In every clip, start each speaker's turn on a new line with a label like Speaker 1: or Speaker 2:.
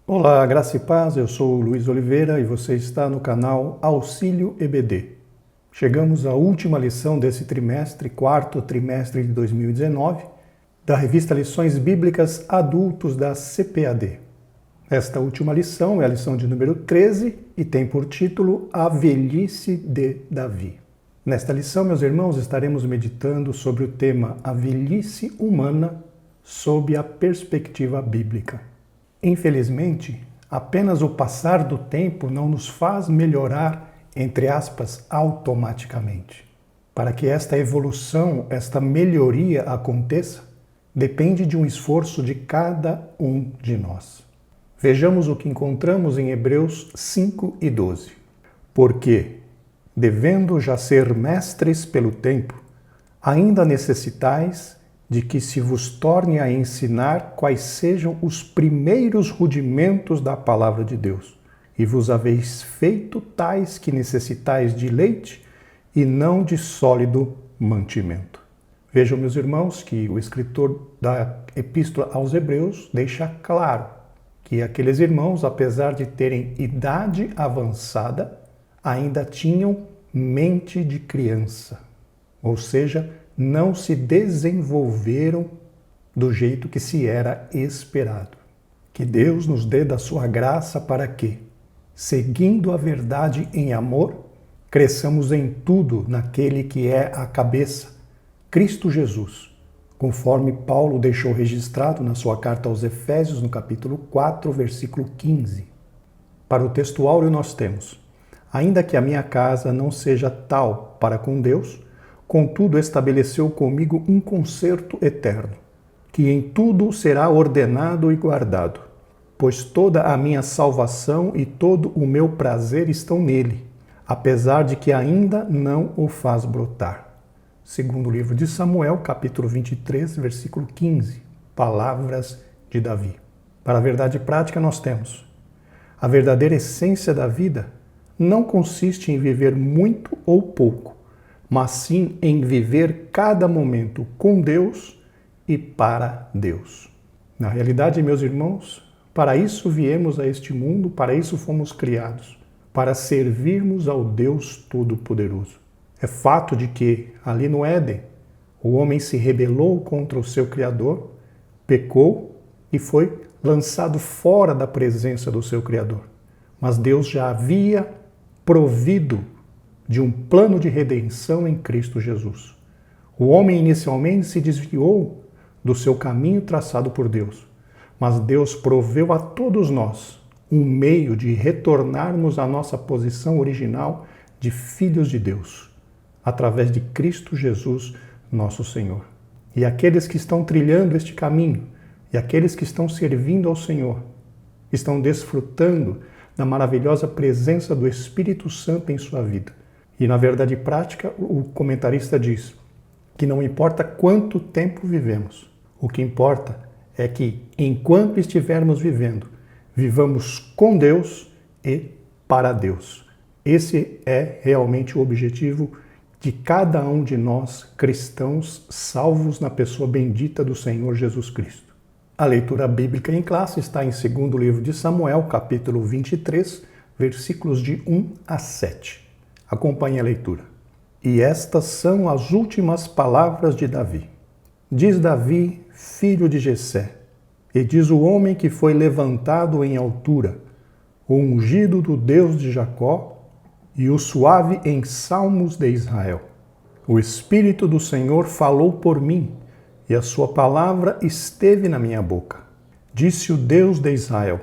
Speaker 1: Olá, graça e paz, eu sou o Luiz Oliveira e você está no canal Auxílio EBD. Chegamos à última lição desse trimestre, quarto trimestre de 2019, da revista Lições Bíblicas Adultos da CPAD. Esta última lição é a lição de número 13 e tem por título A Velhice de Davi. Nesta lição, meus irmãos, estaremos meditando sobre o tema A Velhice Humana sob a perspectiva bíblica. Infelizmente, apenas o passar do tempo não nos faz melhorar, entre aspas, automaticamente. Para que esta evolução, esta melhoria aconteça, depende de um esforço de cada um de nós. Vejamos o que encontramos em Hebreus 5 e 12. Porque, devendo já ser mestres pelo tempo, ainda necessitais de que se vos torne a ensinar quais sejam os primeiros rudimentos da palavra de Deus, e vos haveis feito tais que necessitais de leite e não de sólido mantimento. Vejam, meus irmãos, que o escritor da Epístola aos Hebreus deixa claro que aqueles irmãos, apesar de terem idade avançada, ainda tinham mente de criança, ou seja, não se desenvolveram do jeito que se era esperado. Que Deus nos dê da sua graça para que, seguindo a verdade em amor, cresçamos em tudo naquele que é a cabeça, Cristo Jesus, conforme Paulo deixou registrado na sua carta aos Efésios, no capítulo 4, versículo 15. Para o texto áureo nós temos: ainda que a minha casa não seja tal para com Deus, contudo estabeleceu comigo um concerto eterno, que em tudo será ordenado e guardado, pois toda a minha salvação e todo o meu prazer estão nele, apesar de que ainda não o faz brotar. Segundo o livro de Samuel, capítulo 23, versículo 15, palavras de Davi. Para a verdade prática nós temos: a verdadeira essência da vida não consiste em viver muito ou pouco, mas sim em viver cada momento com Deus e para Deus. Na realidade, meus irmãos, para isso viemos a este mundo, para isso fomos criados, para servirmos ao Deus Todo-Poderoso. É fato de que, ali no Éden, o homem se rebelou contra o seu Criador, pecou e foi lançado fora da presença do seu Criador. Mas Deus já havia provido de um plano de redenção em Cristo Jesus. O homem inicialmente se desviou do seu caminho traçado por Deus, mas Deus proveu a todos nós um meio de retornarmos à nossa posição original de filhos de Deus, através de Cristo Jesus, nosso Senhor. E aqueles que estão trilhando este caminho, e aqueles que estão servindo ao Senhor, estão desfrutando da maravilhosa presença do Espírito Santo em sua vida. E na verdade prática, o comentarista diz que não importa quanto tempo vivemos, o que importa é que, enquanto estivermos vivendo, vivamos com Deus e para Deus. Esse é realmente o objetivo de cada um de nós cristãos salvos na pessoa bendita do Senhor Jesus Cristo. A leitura bíblica em classe está em 2º livro de Samuel, capítulo 23, versículos de 1 a 7. Acompanhe a leitura. E estas são as últimas palavras de Davi. Diz Davi, filho de Jessé, e diz o homem que foi levantado em altura, o ungido do Deus de Jacó e o suave em salmos de Israel. O Espírito do Senhor falou por mim, e a sua palavra esteve na minha boca. Disse o Deus de Israel,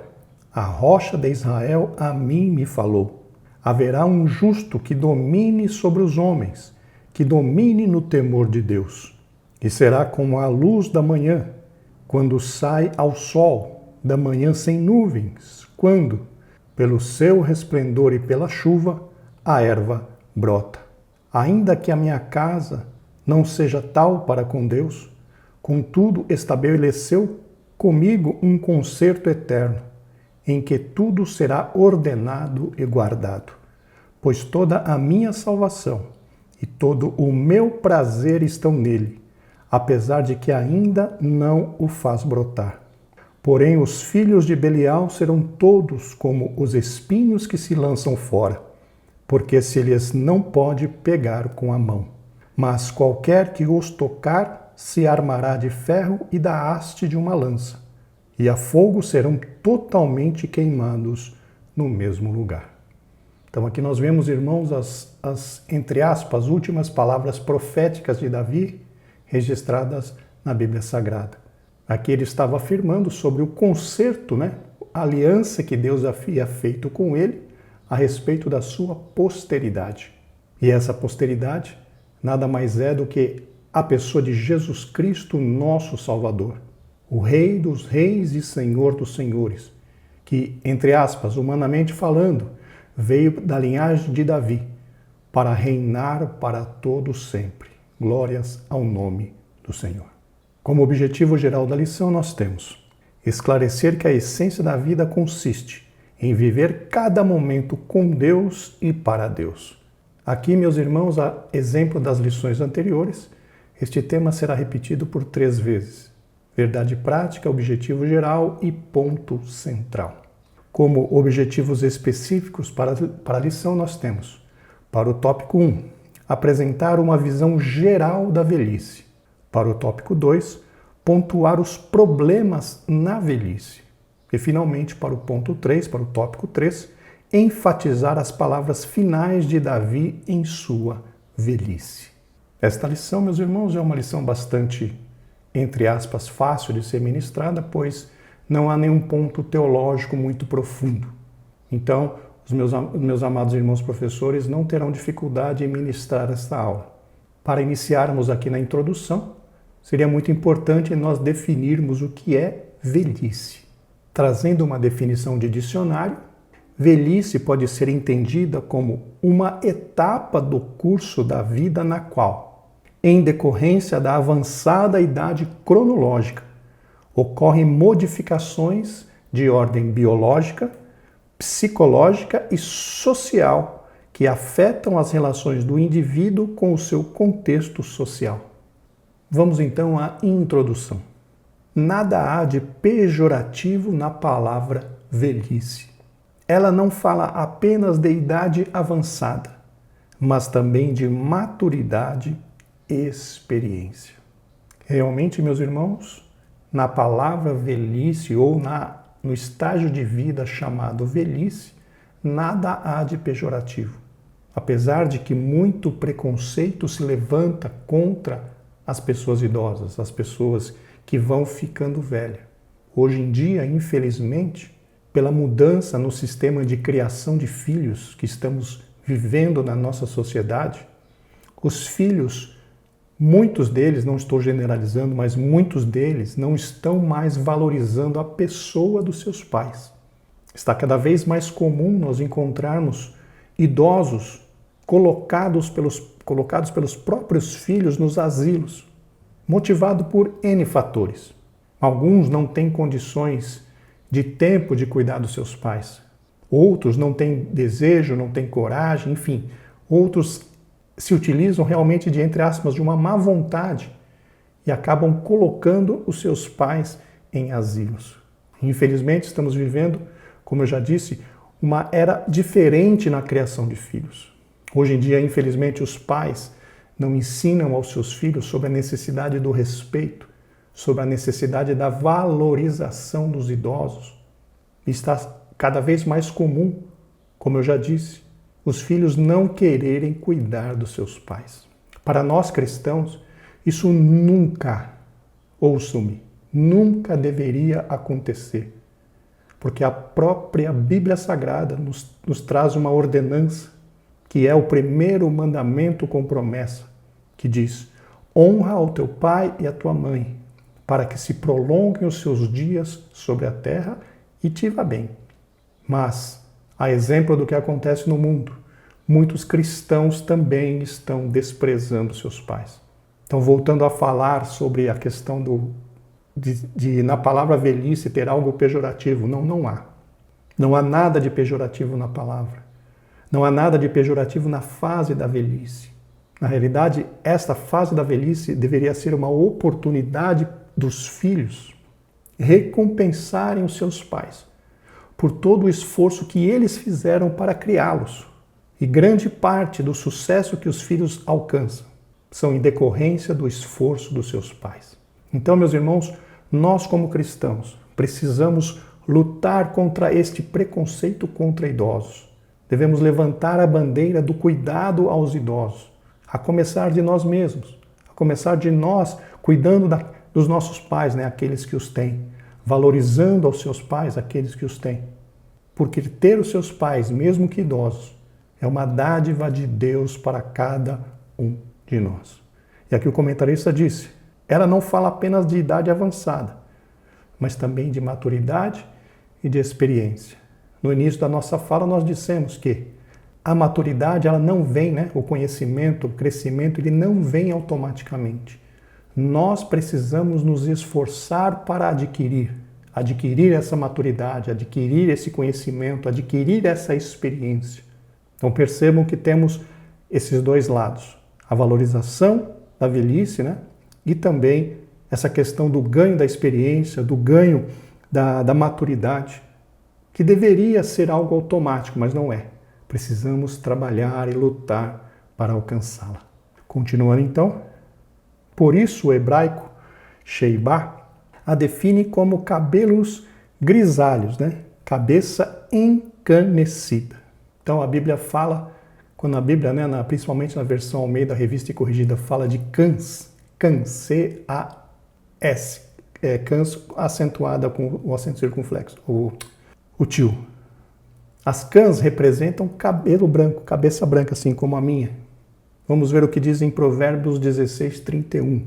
Speaker 1: a rocha de Israel a mim me falou. Haverá um justo que domine sobre os homens, que domine no temor de Deus. E será como a luz da manhã, quando sai ao sol, da manhã sem nuvens, quando, pelo seu resplendor e pela chuva, a erva brota. Ainda que a minha casa não seja tal para com Deus, contudo estabeleceu comigo um concerto eterno, em que tudo será ordenado e guardado, pois toda a minha salvação e todo o meu prazer estão nele, apesar de que ainda não o faz brotar. Porém, os filhos de Belial serão todos como os espinhos que se lançam fora, porque se lhes não pode pegar com a mão. Mas qualquer que os tocar se armará de ferro e da haste de uma lança, e a fogo serão totalmente queimados no mesmo lugar. Então aqui nós vemos, irmãos, as entre aspas, últimas palavras proféticas de Davi registradas na Bíblia Sagrada. Aqui ele estava afirmando sobre o concerto, a aliança que Deus havia feito com ele a respeito da sua posteridade. E essa posteridade nada mais é do que a pessoa de Jesus Cristo, nosso Salvador, o Rei dos Reis e Senhor dos Senhores, que, entre aspas, humanamente falando, veio da linhagem de Davi para reinar para todo sempre. Glórias ao nome do Senhor. Como objetivo geral da lição, nós temos esclarecer que a essência da vida consiste em viver cada momento com Deus e para Deus. Aqui, meus irmãos, a exemplo das lições anteriores, este tema será repetido por 3 vezes. Verdade prática, objetivo geral e ponto central. Como objetivos específicos para a lição, nós temos, para o tópico 1, apresentar uma visão geral da velhice. Para o tópico 2, pontuar os problemas na velhice. E, finalmente, para o ponto 3, para o tópico 3, enfatizar as palavras finais de Davi em sua velhice. Esta lição, meus irmãos, é uma lição bastante, entre aspas, fácil de ser ministrada, pois não há nenhum ponto teológico muito profundo. Então, os meus amados irmãos professores não terão dificuldade em ministrar esta aula. Para iniciarmos aqui na introdução, seria muito importante nós definirmos o que é velhice. Trazendo uma definição de dicionário, velhice pode ser entendida como uma etapa do curso da vida na qual, em decorrência da avançada idade cronológica, ocorrem modificações de ordem biológica, psicológica e social que afetam as relações do indivíduo com o seu contexto social. Vamos então à introdução. Nada há de pejorativo na palavra velhice. Ela não fala apenas de idade avançada, mas também de maturidade e experiência. Realmente, meus irmãos, na palavra velhice ou no estágio de vida chamado velhice, nada há de pejorativo. Apesar de que muito preconceito se levanta contra as pessoas idosas, as pessoas que vão ficando velhas. Hoje em dia, infelizmente, pela mudança no sistema de criação de filhos que estamos vivendo na nossa sociedade, os filhos, muitos deles, não estou generalizando, mas muitos deles não estão mais valorizando a pessoa dos seus pais. Está cada vez mais comum nós encontrarmos idosos colocados pelos próprios filhos nos asilos, motivado por N fatores. Alguns não têm condições de tempo de cuidar dos seus pais. Outros não têm desejo, não têm coragem, enfim. Outros se utilizam realmente de, entre aspas, de uma má vontade e acabam colocando os seus pais em asilos. Infelizmente, estamos vivendo, como eu já disse, uma era diferente na criação de filhos. Hoje em dia, infelizmente, os pais não ensinam aos seus filhos sobre a necessidade do respeito, sobre a necessidade da valorização dos idosos. Está cada vez mais comum, como eu já disse, os filhos não quererem cuidar dos seus pais. Para nós cristãos, isso nunca, ouçam-me, nunca deveria acontecer. Porque a própria Bíblia Sagrada nos traz uma ordenança, que é o primeiro mandamento com promessa, que diz: honra ao teu pai e à tua mãe, para que se prolonguem os seus dias sobre a terra e te vá bem. Mas, a exemplo do que acontece no mundo, muitos cristãos também estão desprezando seus pais. Então, voltando a falar sobre a questão de na palavra velhice ter algo pejorativo, não há. Não há nada de pejorativo na palavra. Não há nada de pejorativo na fase da velhice. Na realidade, esta fase da velhice deveria ser uma oportunidade dos filhos recompensarem os seus pais por todo o esforço que eles fizeram para criá-los. E grande parte do sucesso que os filhos alcançam são em decorrência do esforço dos seus pais. Então, meus irmãos, nós como cristãos precisamos lutar contra este preconceito contra idosos. Devemos levantar a bandeira do cuidado aos idosos, a começar de nós mesmos, a começar de nós cuidando dos nossos pais, aqueles que os têm, valorizando aos seus pais aqueles que os têm. Porque ter os seus pais, mesmo que idosos, é uma dádiva de Deus para cada um de nós. E aqui o comentarista disse, ela não fala apenas de idade avançada, mas também de maturidade e de experiência. No início da nossa fala nós dissemos que a maturidade ela não vem, o conhecimento, o crescimento, ele não vem automaticamente. Nós precisamos nos esforçar para adquirir essa maturidade, adquirir esse conhecimento, adquirir essa experiência. Então percebam que temos esses dois lados, a valorização da velhice, e também essa questão do ganho da experiência, do ganho da maturidade, que deveria ser algo automático, mas não é. Precisamos trabalhar e lutar para alcançá-la. Continuando então, por isso o hebraico Sheibá a define como cabelos grisalhos, cabeça encanecida. Então a Bíblia fala, quando a Bíblia, principalmente na versão Almeida, Revista e Corrigida, fala de cãs, C-A-S, cãs acentuada com o acento circunflexo, o tio. As cãs representam cabelo branco, cabeça branca, assim como a minha. Vamos ver o que diz em Provérbios 16:31.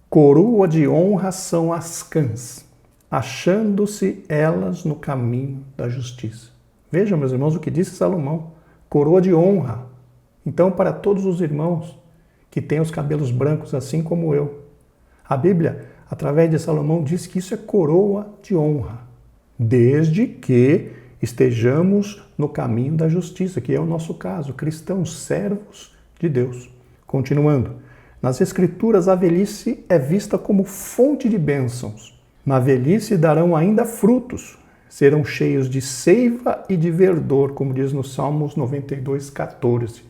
Speaker 1: Coroa de honra são as cãs, achando-se elas no caminho da justiça. Vejam, meus irmãos, o que disse Salomão. Coroa de honra. Então, para todos os irmãos que têm os cabelos brancos, assim como eu, a Bíblia, através de Salomão, diz que isso é coroa de honra, desde que estejamos no caminho da justiça, que é o nosso caso, cristãos, servos de Deus. Continuando, nas Escrituras a velhice é vista como fonte de bênçãos. Na velhice darão ainda frutos, serão cheios de seiva e de verdor, como diz no Salmos 92:14.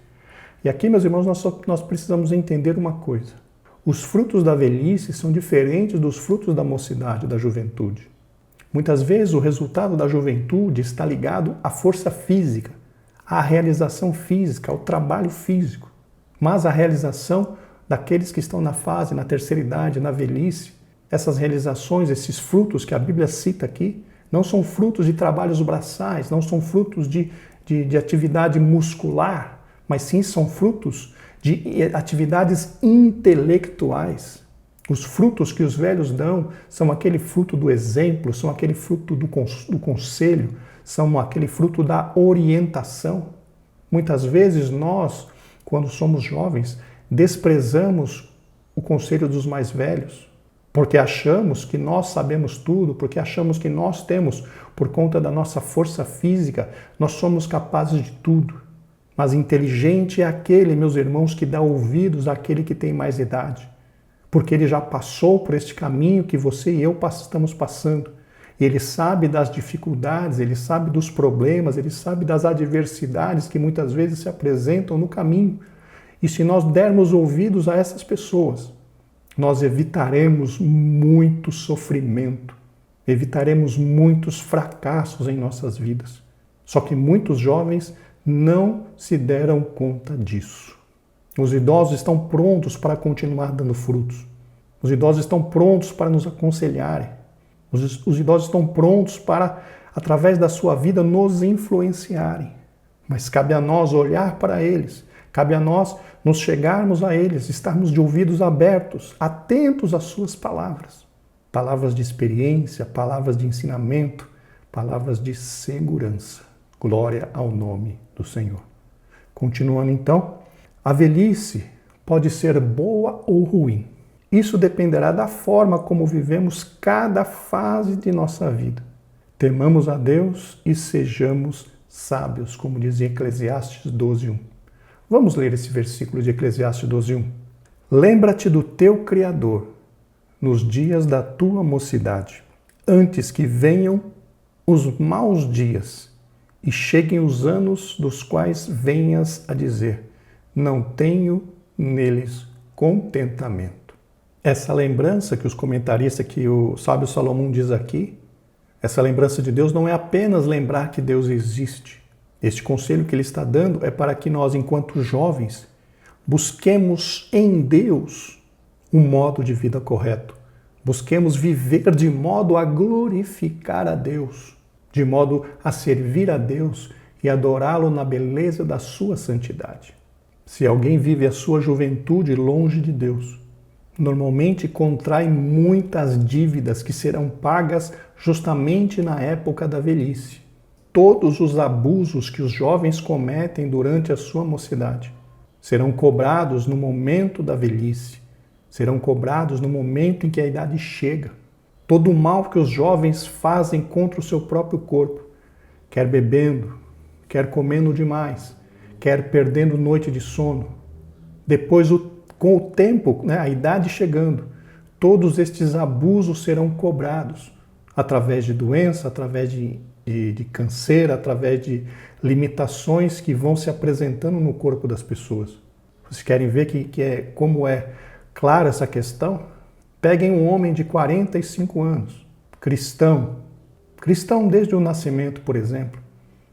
Speaker 1: E aqui, meus irmãos, nós precisamos entender uma coisa. Os frutos da velhice são diferentes dos frutos da mocidade, da juventude. Muitas vezes o resultado da juventude está ligado à força física, à realização física, ao trabalho físico. Mas a realização daqueles que estão na terceira idade, na velhice, essas realizações, esses frutos que a Bíblia cita aqui, não são frutos de trabalhos braçais, não são frutos de atividade muscular, mas sim são frutos de atividades intelectuais. Os frutos que os velhos dão são aquele fruto do exemplo, são aquele fruto do conselho, são aquele fruto da orientação. Muitas vezes nós, quando somos jovens, desprezamos o conselho dos mais velhos, porque achamos que nós sabemos tudo, porque achamos que nós temos, por conta da nossa força física, nós somos capazes de tudo. Mas inteligente é aquele, meus irmãos, que dá ouvidos àquele que tem mais idade, porque ele já passou por este caminho que você e eu estamos passando. E ele sabe das dificuldades, ele sabe dos problemas, ele sabe das adversidades que muitas vezes se apresentam no caminho. E se nós dermos ouvidos a essas pessoas, nós evitaremos muito sofrimento, evitaremos muitos fracassos em nossas vidas. Só que muitos jovens não se deram conta disso. Os idosos estão prontos para continuar dando frutos. Os idosos estão prontos para nos aconselharem. Os idosos estão prontos para, através da sua vida, nos influenciarem. Mas cabe a nós olhar para eles, cabe a nós nos chegarmos a eles, estarmos de ouvidos abertos, atentos às suas palavras. Palavras de experiência, palavras de ensinamento, palavras de segurança. Glória ao nome do Senhor. Continuando então, a velhice pode ser boa ou ruim. Isso dependerá da forma como vivemos cada fase de nossa vida. Temamos a Deus e sejamos sábios, como diz em Eclesiastes 12:1. Vamos ler esse versículo de Eclesiastes 12:1. Lembra-te do teu Criador nos dias da tua mocidade, antes que venham os maus dias e cheguem os anos dos quais venhas a dizer: não tenho neles contentamento. Essa lembrança que os comentaristas, que o sábio Salomão diz aqui, essa lembrança de Deus não é apenas lembrar que Deus existe. Este conselho que ele está dando é para que nós, enquanto jovens, busquemos em Deus um modo de vida correto. Busquemos viver de modo a glorificar a Deus, de modo a servir a Deus e adorá-lo na beleza da sua santidade. Se alguém vive a sua juventude longe de Deus, normalmente contrai muitas dívidas que serão pagas justamente na época da velhice. Todos os abusos que os jovens cometem durante a sua mocidade serão cobrados no momento da velhice, serão cobrados no momento em que a idade chega. Todo o mal que os jovens fazem contra o seu próprio corpo, quer bebendo, quer comendo demais, quer perdendo noite de sono, depois com o tempo, a idade chegando, todos estes abusos serão cobrados através de doença, através de câncer, através de limitações que vão se apresentando no corpo das pessoas. Vocês querem ver como é clara essa questão? Peguem um homem de 45 anos, cristão desde o nascimento, por exemplo,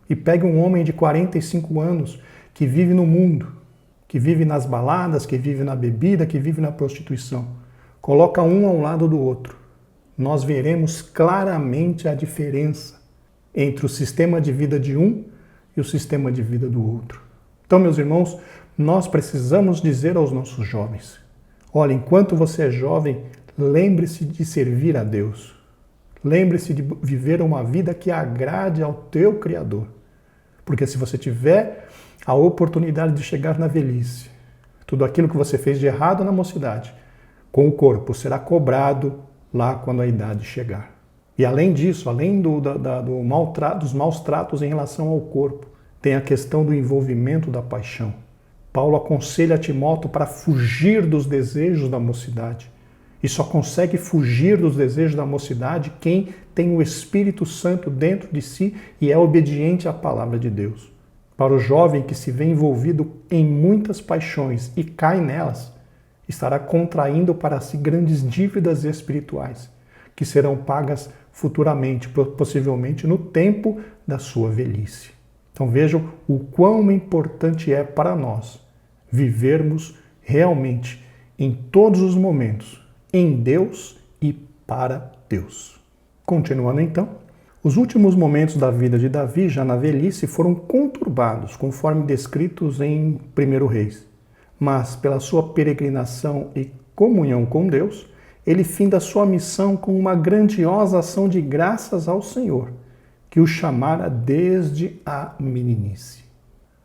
Speaker 1: e peguem um homem de 45 anos que vive no mundo, que vive nas baladas, que vive na bebida, que vive na prostituição. Coloca um ao lado do outro. Nós veremos claramente a diferença entre o sistema de vida de um e o sistema de vida do outro. Então, meus irmãos, nós precisamos dizer aos nossos jovens: olha, enquanto você é jovem, lembre-se de servir a Deus. Lembre-se de viver uma vida que agrade ao teu Criador. Porque se você tiver a oportunidade de chegar na velhice, tudo aquilo que você fez de errado na mocidade, com o corpo, será cobrado lá quando a idade chegar. E além disso, além dos maus tratos em relação ao corpo, tem a questão do envolvimento da paixão. Paulo aconselha Timóteo para fugir dos desejos da mocidade. E só consegue fugir dos desejos da mocidade quem tem o Espírito Santo dentro de si e é obediente à palavra de Deus. Para o jovem que se vê envolvido em muitas paixões e cai nelas, estará contraindo para si grandes dívidas espirituais, que serão pagas futuramente, possivelmente no tempo da sua velhice. Então vejam o quão importante é para nós vivermos realmente em todos os momentos em Deus e para Deus. Continuando então, os últimos momentos da vida de Davi, já na velhice, foram conturbados, conforme descritos em 1 Reis. Mas, pela sua peregrinação e comunhão com Deus, ele finda sua missão com uma grandiosa ação de graças ao Senhor, que o chamara desde a meninice.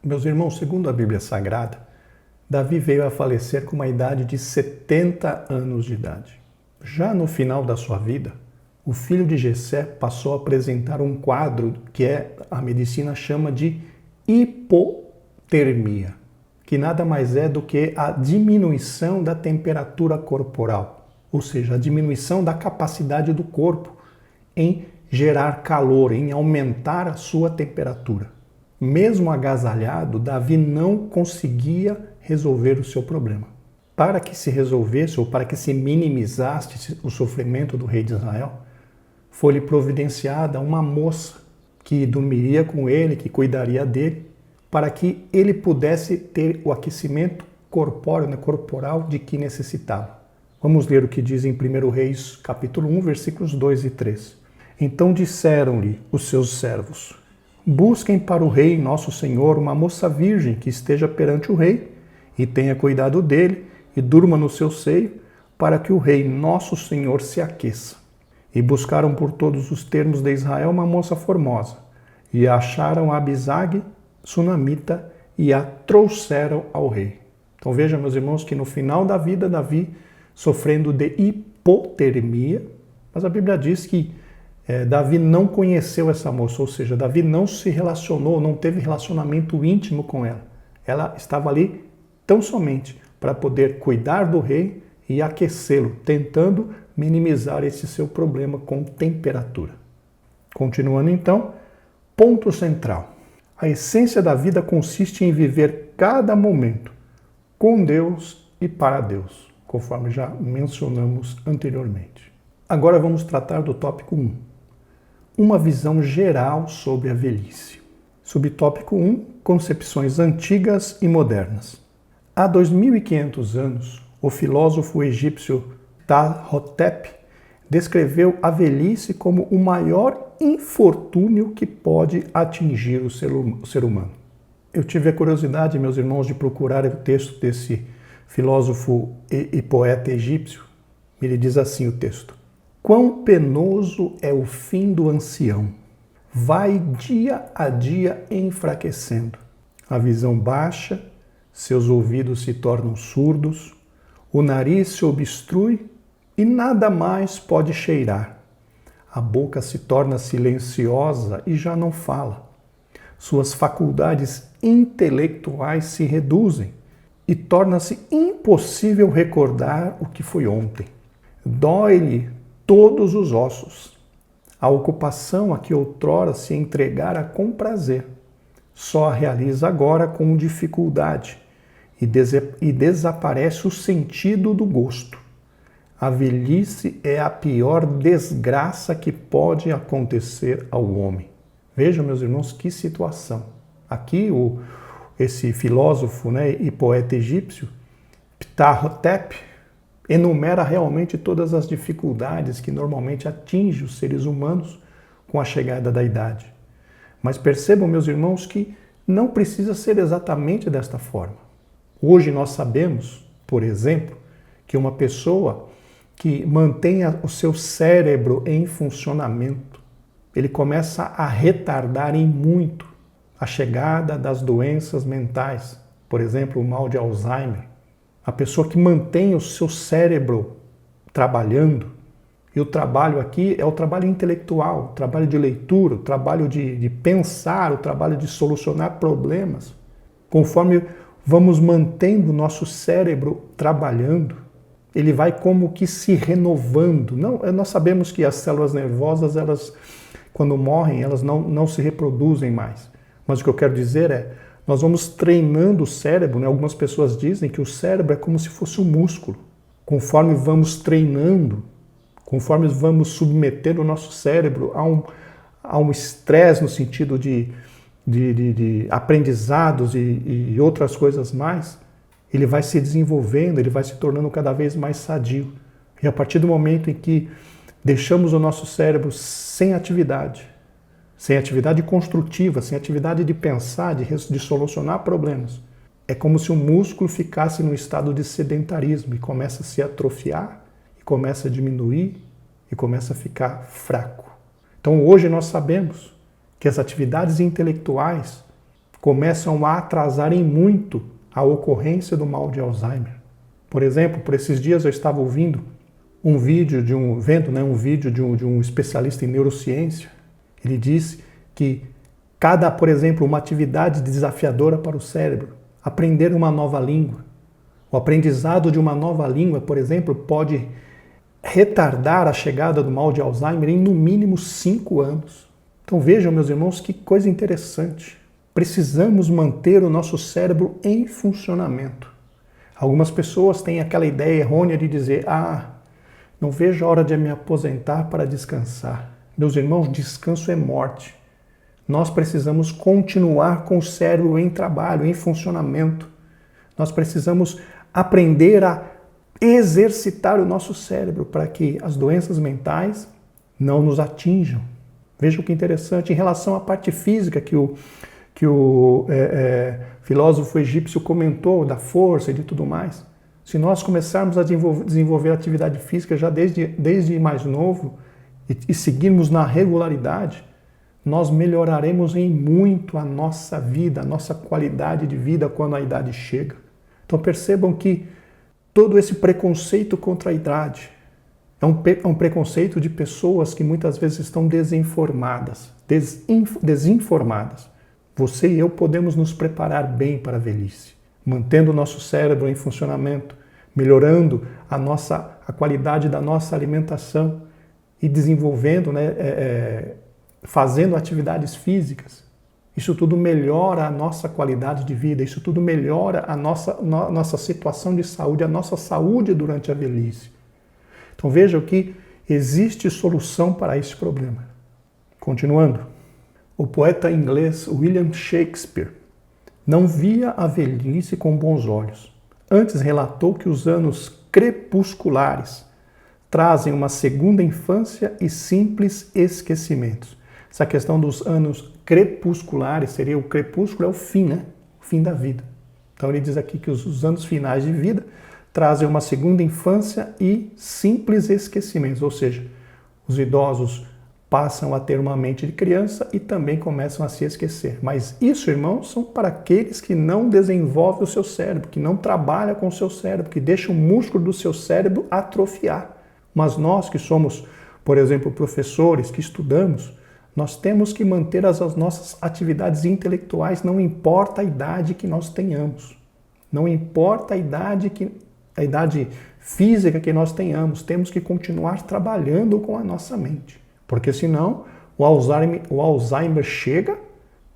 Speaker 1: Meus irmãos, segundo a Bíblia Sagrada, Davi veio a falecer com uma idade de 70 anos de idade. Já no final da sua vida, o filho de Jessé passou a apresentar um quadro que a medicina chama de hipotermia, que nada mais é do que a diminuição da temperatura corporal, ou seja, a diminuição da capacidade do corpo em gerar calor, em aumentar a sua temperatura. Mesmo agasalhado, Davi não conseguia resolver o seu problema. Para que se resolvesse ou para que se minimizasse o sofrimento do rei de Israel, foi-lhe providenciada uma moça que dormiria com ele, que cuidaria dele, para que ele pudesse ter o aquecimento corporal de que necessitava. Vamos ler o que diz em 1 Reis, capítulo 1, versículos 2 e 3. Então disseram-lhe os seus servos: busquem para o rei, nosso senhor, uma moça virgem que esteja perante o rei e tenha cuidado dele e durma no seu seio, para que o rei, nosso senhor, se aqueça. E buscaram por todos os termos de Israel uma moça formosa, e acharam Abisag, sunamita, e a trouxeram ao rei. Então veja, meus irmãos, que no final da vida, Davi, sofrendo de hipotermia, mas a Bíblia diz que Davi não conheceu essa moça, ou seja, Davi não se relacionou, não teve relacionamento íntimo com ela. Ela estava ali tão somente para poder cuidar do rei e aquecê-lo, tentando minimizar esse seu problema com temperatura. Continuando então, ponto central. A essência da vida consiste em viver cada momento com Deus e para Deus, conforme já mencionamos anteriormente. Agora vamos tratar do tópico 1. Uma visão geral sobre a velhice. Subtópico 1. Concepções antigas e modernas. Há 2.500 anos, o filósofo egípcio Ptah-hotep descreveu a velhice como o maior infortúnio que pode atingir o ser humano. Eu tive a curiosidade, meus irmãos, de procurar o texto desse filósofo e poeta egípcio. Ele diz assim o texto: quão penoso é o fim do ancião, vai dia a dia enfraquecendo. A visão baixa, seus ouvidos se tornam surdos, o nariz se obstrui e nada mais pode cheirar. A boca se torna silenciosa e já não fala. Suas faculdades intelectuais se reduzem e torna-se impossível recordar o que foi ontem. Dói-lhe todos os ossos. A ocupação a que outrora se entregara com prazer, só a realiza agora com dificuldade e desaparece o sentido do gosto. A velhice é a pior desgraça que pode acontecer ao homem. Vejam, meus irmãos, que situação. Aqui, esse filósofo, e poeta egípcio, Ptah-hotep, enumera realmente todas as dificuldades que normalmente atingem os seres humanos com a chegada da idade. Mas percebam, meus irmãos, que não precisa ser exatamente desta forma. Hoje nós sabemos, por exemplo, que uma pessoa que mantenha o seu cérebro em funcionamento, ele começa a retardar em muito a chegada das doenças mentais, por exemplo, o mal de Alzheimer. A pessoa que mantém o seu cérebro trabalhando, e o trabalho aqui é o trabalho intelectual, o trabalho de leitura, o trabalho de pensar, o trabalho de solucionar problemas. Conforme vamos mantendo o nosso cérebro trabalhando, ele vai como que se renovando. Nós sabemos que as células nervosas, elas, quando morrem, elas não se reproduzem mais. Mas o que eu quero dizer é, nós vamos treinando o cérebro, Algumas pessoas dizem que o cérebro é como se fosse um músculo. Conforme vamos treinando, conforme vamos submetendo o nosso cérebro a um estresse no sentido de aprendizados e outras coisas mais, ele vai se desenvolvendo, ele vai se tornando cada vez mais sadio. E a partir do momento em que deixamos o nosso cérebro sem atividade construtiva, sem atividade de pensar, de solucionar problemas, é como se o músculo ficasse num estado de sedentarismo e começa a se atrofiar, e começa a diminuir, e começa a ficar fraco. Então hoje nós sabemos que as atividades intelectuais começam a atrasarem muito a ocorrência do mal de Alzheimer. Por exemplo, por esses dias eu estava ouvindo um vídeo de um especialista em neurociência. Ele disse que por exemplo, uma atividade desafiadora para o cérebro, aprender uma nova língua. O aprendizado de uma nova língua, por exemplo, pode retardar a chegada do mal de Alzheimer em no mínimo 5 anos. Então vejam, meus irmãos, que coisa interessante. Precisamos manter o nosso cérebro em funcionamento. Algumas pessoas têm aquela ideia errônea de dizer: não vejo a hora de me aposentar para descansar. Meus irmãos, descanso é morte. Nós precisamos continuar com o cérebro em trabalho, em funcionamento. Nós precisamos aprender a exercitar o nosso cérebro para que as doenças mentais não nos atinjam. Veja que interessante. Em relação à parte física que o filósofo egípcio comentou, da força e de tudo mais, se nós começarmos a desenvolver atividade física já desde mais novo e seguirmos na regularidade, nós melhoraremos em muito a nossa vida, a nossa qualidade de vida quando a idade chega. Então percebam que todo esse preconceito contra a idade é um preconceito de pessoas que muitas vezes estão desinformadas. Você e eu podemos nos preparar bem para a velhice, mantendo o nosso cérebro em funcionamento, melhorando a qualidade da nossa alimentação e desenvolvendo, fazendo atividades físicas. Isso tudo melhora a nossa qualidade de vida, isso tudo melhora a nossa situação de saúde, a nossa saúde durante a velhice. Então vejam que existe solução para esse problema. Continuando, o poeta inglês William Shakespeare não via a velhice com bons olhos. Antes relatou que os anos crepusculares trazem uma segunda infância e simples esquecimentos. Essa questão dos anos crepusculares seria o crepúsculo, é o fim, né? O fim da vida. Então ele diz aqui que os anos finais de vida trazem uma segunda infância e simples esquecimentos, ou seja, os idosos passam a ter uma mente de criança e também começam a se esquecer. Mas isso, irmãos, são para aqueles que não desenvolvem o seu cérebro, que não trabalham com o seu cérebro, que deixam o músculo do seu cérebro atrofiar. Mas nós que somos, por exemplo, professores, que estudamos, nós temos que manter as nossas atividades intelectuais, não importa a idade que nós tenhamos. Não importa a idade física que nós tenhamos, temos que continuar trabalhando com a nossa mente. Porque senão o Alzheimer chega,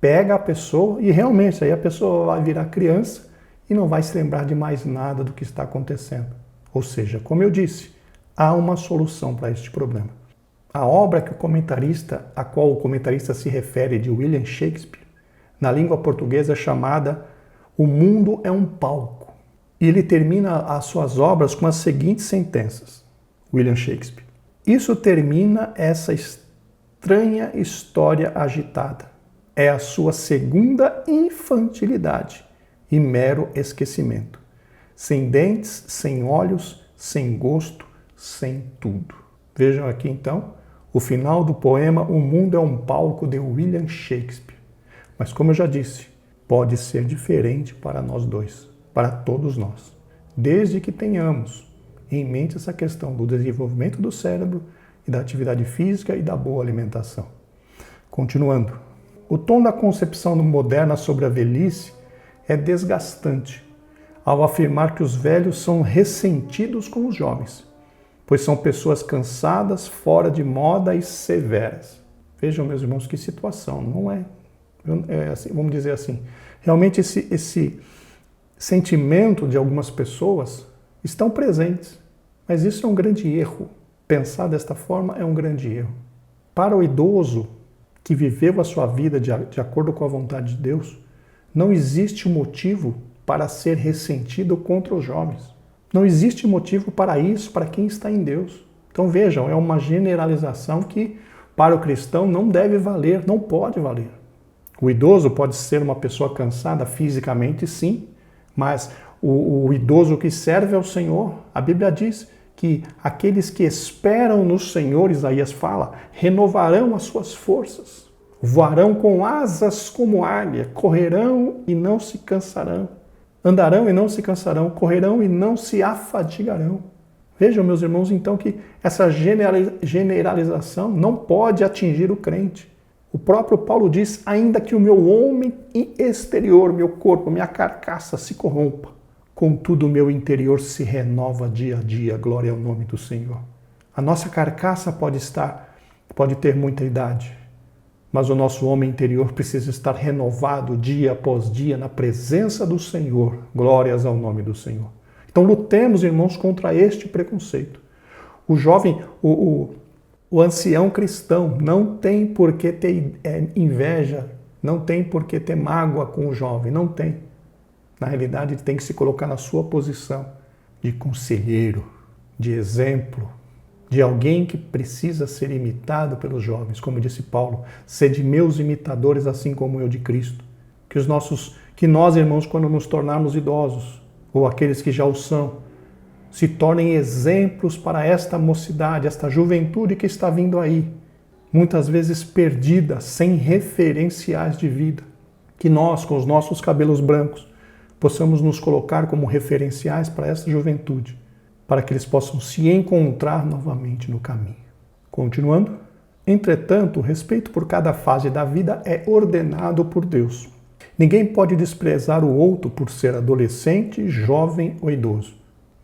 Speaker 1: pega a pessoa e realmente aí a pessoa vai virar criança e não vai se lembrar de mais nada do que está acontecendo. Ou seja, como eu disse, há uma solução para este problema. A obra a qual o comentarista se refere de William Shakespeare, na língua portuguesa é chamada O Mundo é um Palco. E ele termina as suas obras com as seguintes sentenças. William Shakespeare. Isso termina essa estranha história agitada. É a sua segunda infantilidade e mero esquecimento. Sem dentes, sem olhos, sem gosto, sem tudo. Vejam aqui então o final do poema O Mundo é um Palco de William Shakespeare. Mas como eu já disse, pode ser diferente para nós dois, para todos nós, desde que tenhamos em mente essa questão do desenvolvimento do cérebro e da atividade física e da boa alimentação. Continuando, o tom da concepção moderna sobre a velhice é desgastante, ao afirmar que os velhos são ressentidos com os jovens, pois são pessoas cansadas, fora de moda e severas. Vejam, meus irmãos, que situação, não é assim, vamos dizer assim, realmente esse sentimento de algumas pessoas estão presentes, mas isso é um grande erro. Pensar desta forma é um grande erro. Para o idoso que viveu a sua vida de acordo com a vontade de Deus, não existe motivo para ser ressentido contra os jovens. Não existe motivo para isso, para quem está em Deus. Então vejam, é uma generalização que para o cristão não deve valer, não pode valer. O idoso pode ser uma pessoa cansada fisicamente, sim, mas o idoso que serve ao Senhor, a Bíblia diz que aqueles que esperam no Senhor, Isaías fala, renovarão as suas forças, voarão com asas como águia, correrão e não se cansarão, andarão e não se cansarão, correrão e não se afadigarão. Vejam, meus irmãos, então que essa generalização não pode atingir o crente. O próprio Paulo diz, ainda que o meu homem exterior, meu corpo, minha carcaça se corrompa, contudo o meu interior se renova dia a dia, glória ao nome do Senhor. A nossa carcaça pode ter muita idade, mas o nosso homem interior precisa estar renovado dia após dia na presença do Senhor, glórias ao nome do Senhor. Então lutemos, irmãos, contra este preconceito. O jovem, o ancião cristão não tem por que ter inveja, não tem por que ter mágoa com o jovem, não tem. Na realidade, ele tem que se colocar na sua posição de conselheiro, de exemplo, de alguém que precisa ser imitado pelos jovens. Como disse Paulo, sede meus imitadores, assim como eu de Cristo. Que nós, irmãos, quando nos tornarmos idosos, ou aqueles que já o são, se tornem exemplos para esta mocidade, esta juventude que está vindo aí, muitas vezes perdida, sem referenciais de vida. Que nós, com os nossos cabelos brancos, possamos nos colocar como referenciais para essa juventude, para que eles possam se encontrar novamente no caminho. Continuando, entretanto, o respeito por cada fase da vida é ordenado por Deus. Ninguém pode desprezar o outro por ser adolescente, jovem ou idoso.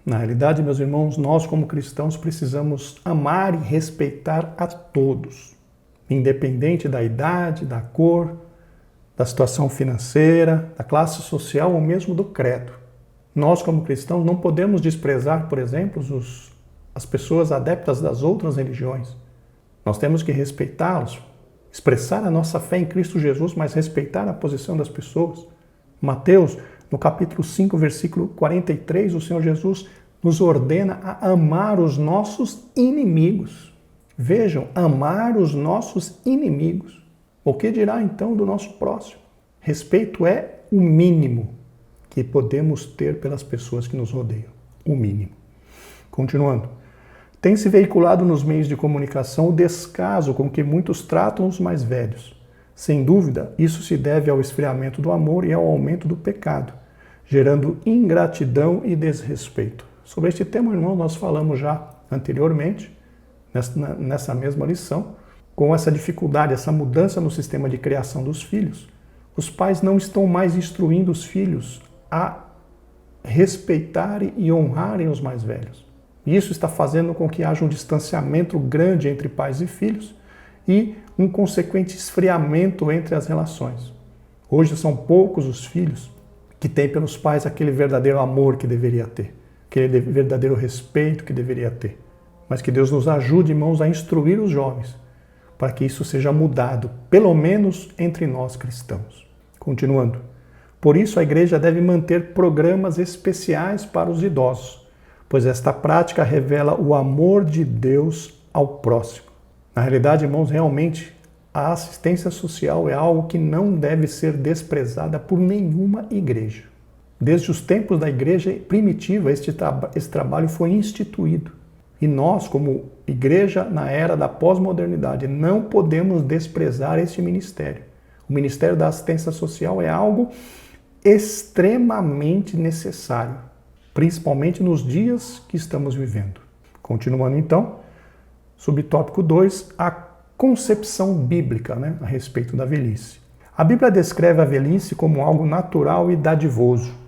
Speaker 1: Na realidade, meus irmãos, nós como cristãos precisamos amar e respeitar a todos, independente da idade, da cor, da situação financeira, da classe social ou mesmo do credo. Nós como cristãos não podemos desprezar, por exemplo, as pessoas adeptas das outras religiões. Nós temos que respeitá-los, expressar a nossa fé em Cristo Jesus, mas respeitar a posição das pessoas. Mateus, no capítulo 5, versículo 43, o Senhor Jesus nos ordena a amar os nossos inimigos. Vejam, amar os nossos inimigos. O que dirá então do nosso próximo? Respeito é o mínimo que podemos ter pelas pessoas que nos rodeiam. O mínimo. Continuando. Tem-se veiculado nos meios de comunicação o descaso com que muitos tratam os mais velhos. Sem dúvida, isso se deve ao esfriamento do amor e ao aumento do pecado, gerando ingratidão e desrespeito. Sobre este tema, irmão, nós falamos já anteriormente, nessa mesma lição, com essa dificuldade, essa mudança no sistema de criação dos filhos. Os pais não estão mais instruindo os filhos a respeitarem e honrarem os mais velhos. Isso está fazendo com que haja um distanciamento grande entre pais e filhos e um consequente esfriamento entre as relações. Hoje são poucos os filhos que têm pelos pais aquele verdadeiro amor que deveria ter, aquele verdadeiro respeito que deveria ter. Mas que Deus nos ajude, irmãos, a instruir os jovens para que isso seja mudado, pelo menos entre nós cristãos. Continuando. Por isso a igreja deve manter programas especiais para os idosos, pois esta prática revela o amor de Deus ao próximo. Na realidade, irmãos, realmente a assistência social é algo que não deve ser desprezada por nenhuma igreja. Desde os tempos da igreja primitiva, esse trabalho foi instituído. E nós, como igreja na era da pós-modernidade, não podemos desprezar este ministério. O ministério da assistência social é algo extremamente necessário, principalmente nos dias que estamos vivendo. Continuando então, subtópico 2, a concepção bíblica, a respeito da velhice. A Bíblia descreve a velhice como algo natural e dadivoso.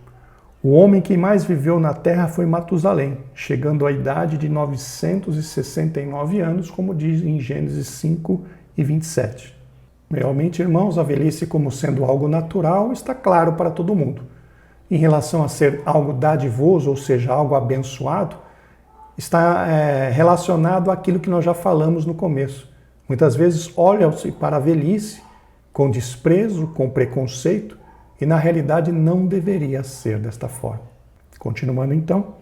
Speaker 1: O homem que mais viveu na terra foi Matusalém, chegando à idade de 969 anos, como diz em Gênesis 5 e 27. Realmente, irmãos, a velhice como sendo algo natural está claro para todo mundo. Em relação a ser algo dadivoso, ou seja, algo abençoado, está relacionado àquilo que nós já falamos no começo. Muitas vezes olha-se para a velhice com desprezo, com preconceito, e na realidade não deveria ser desta forma. Continuando então.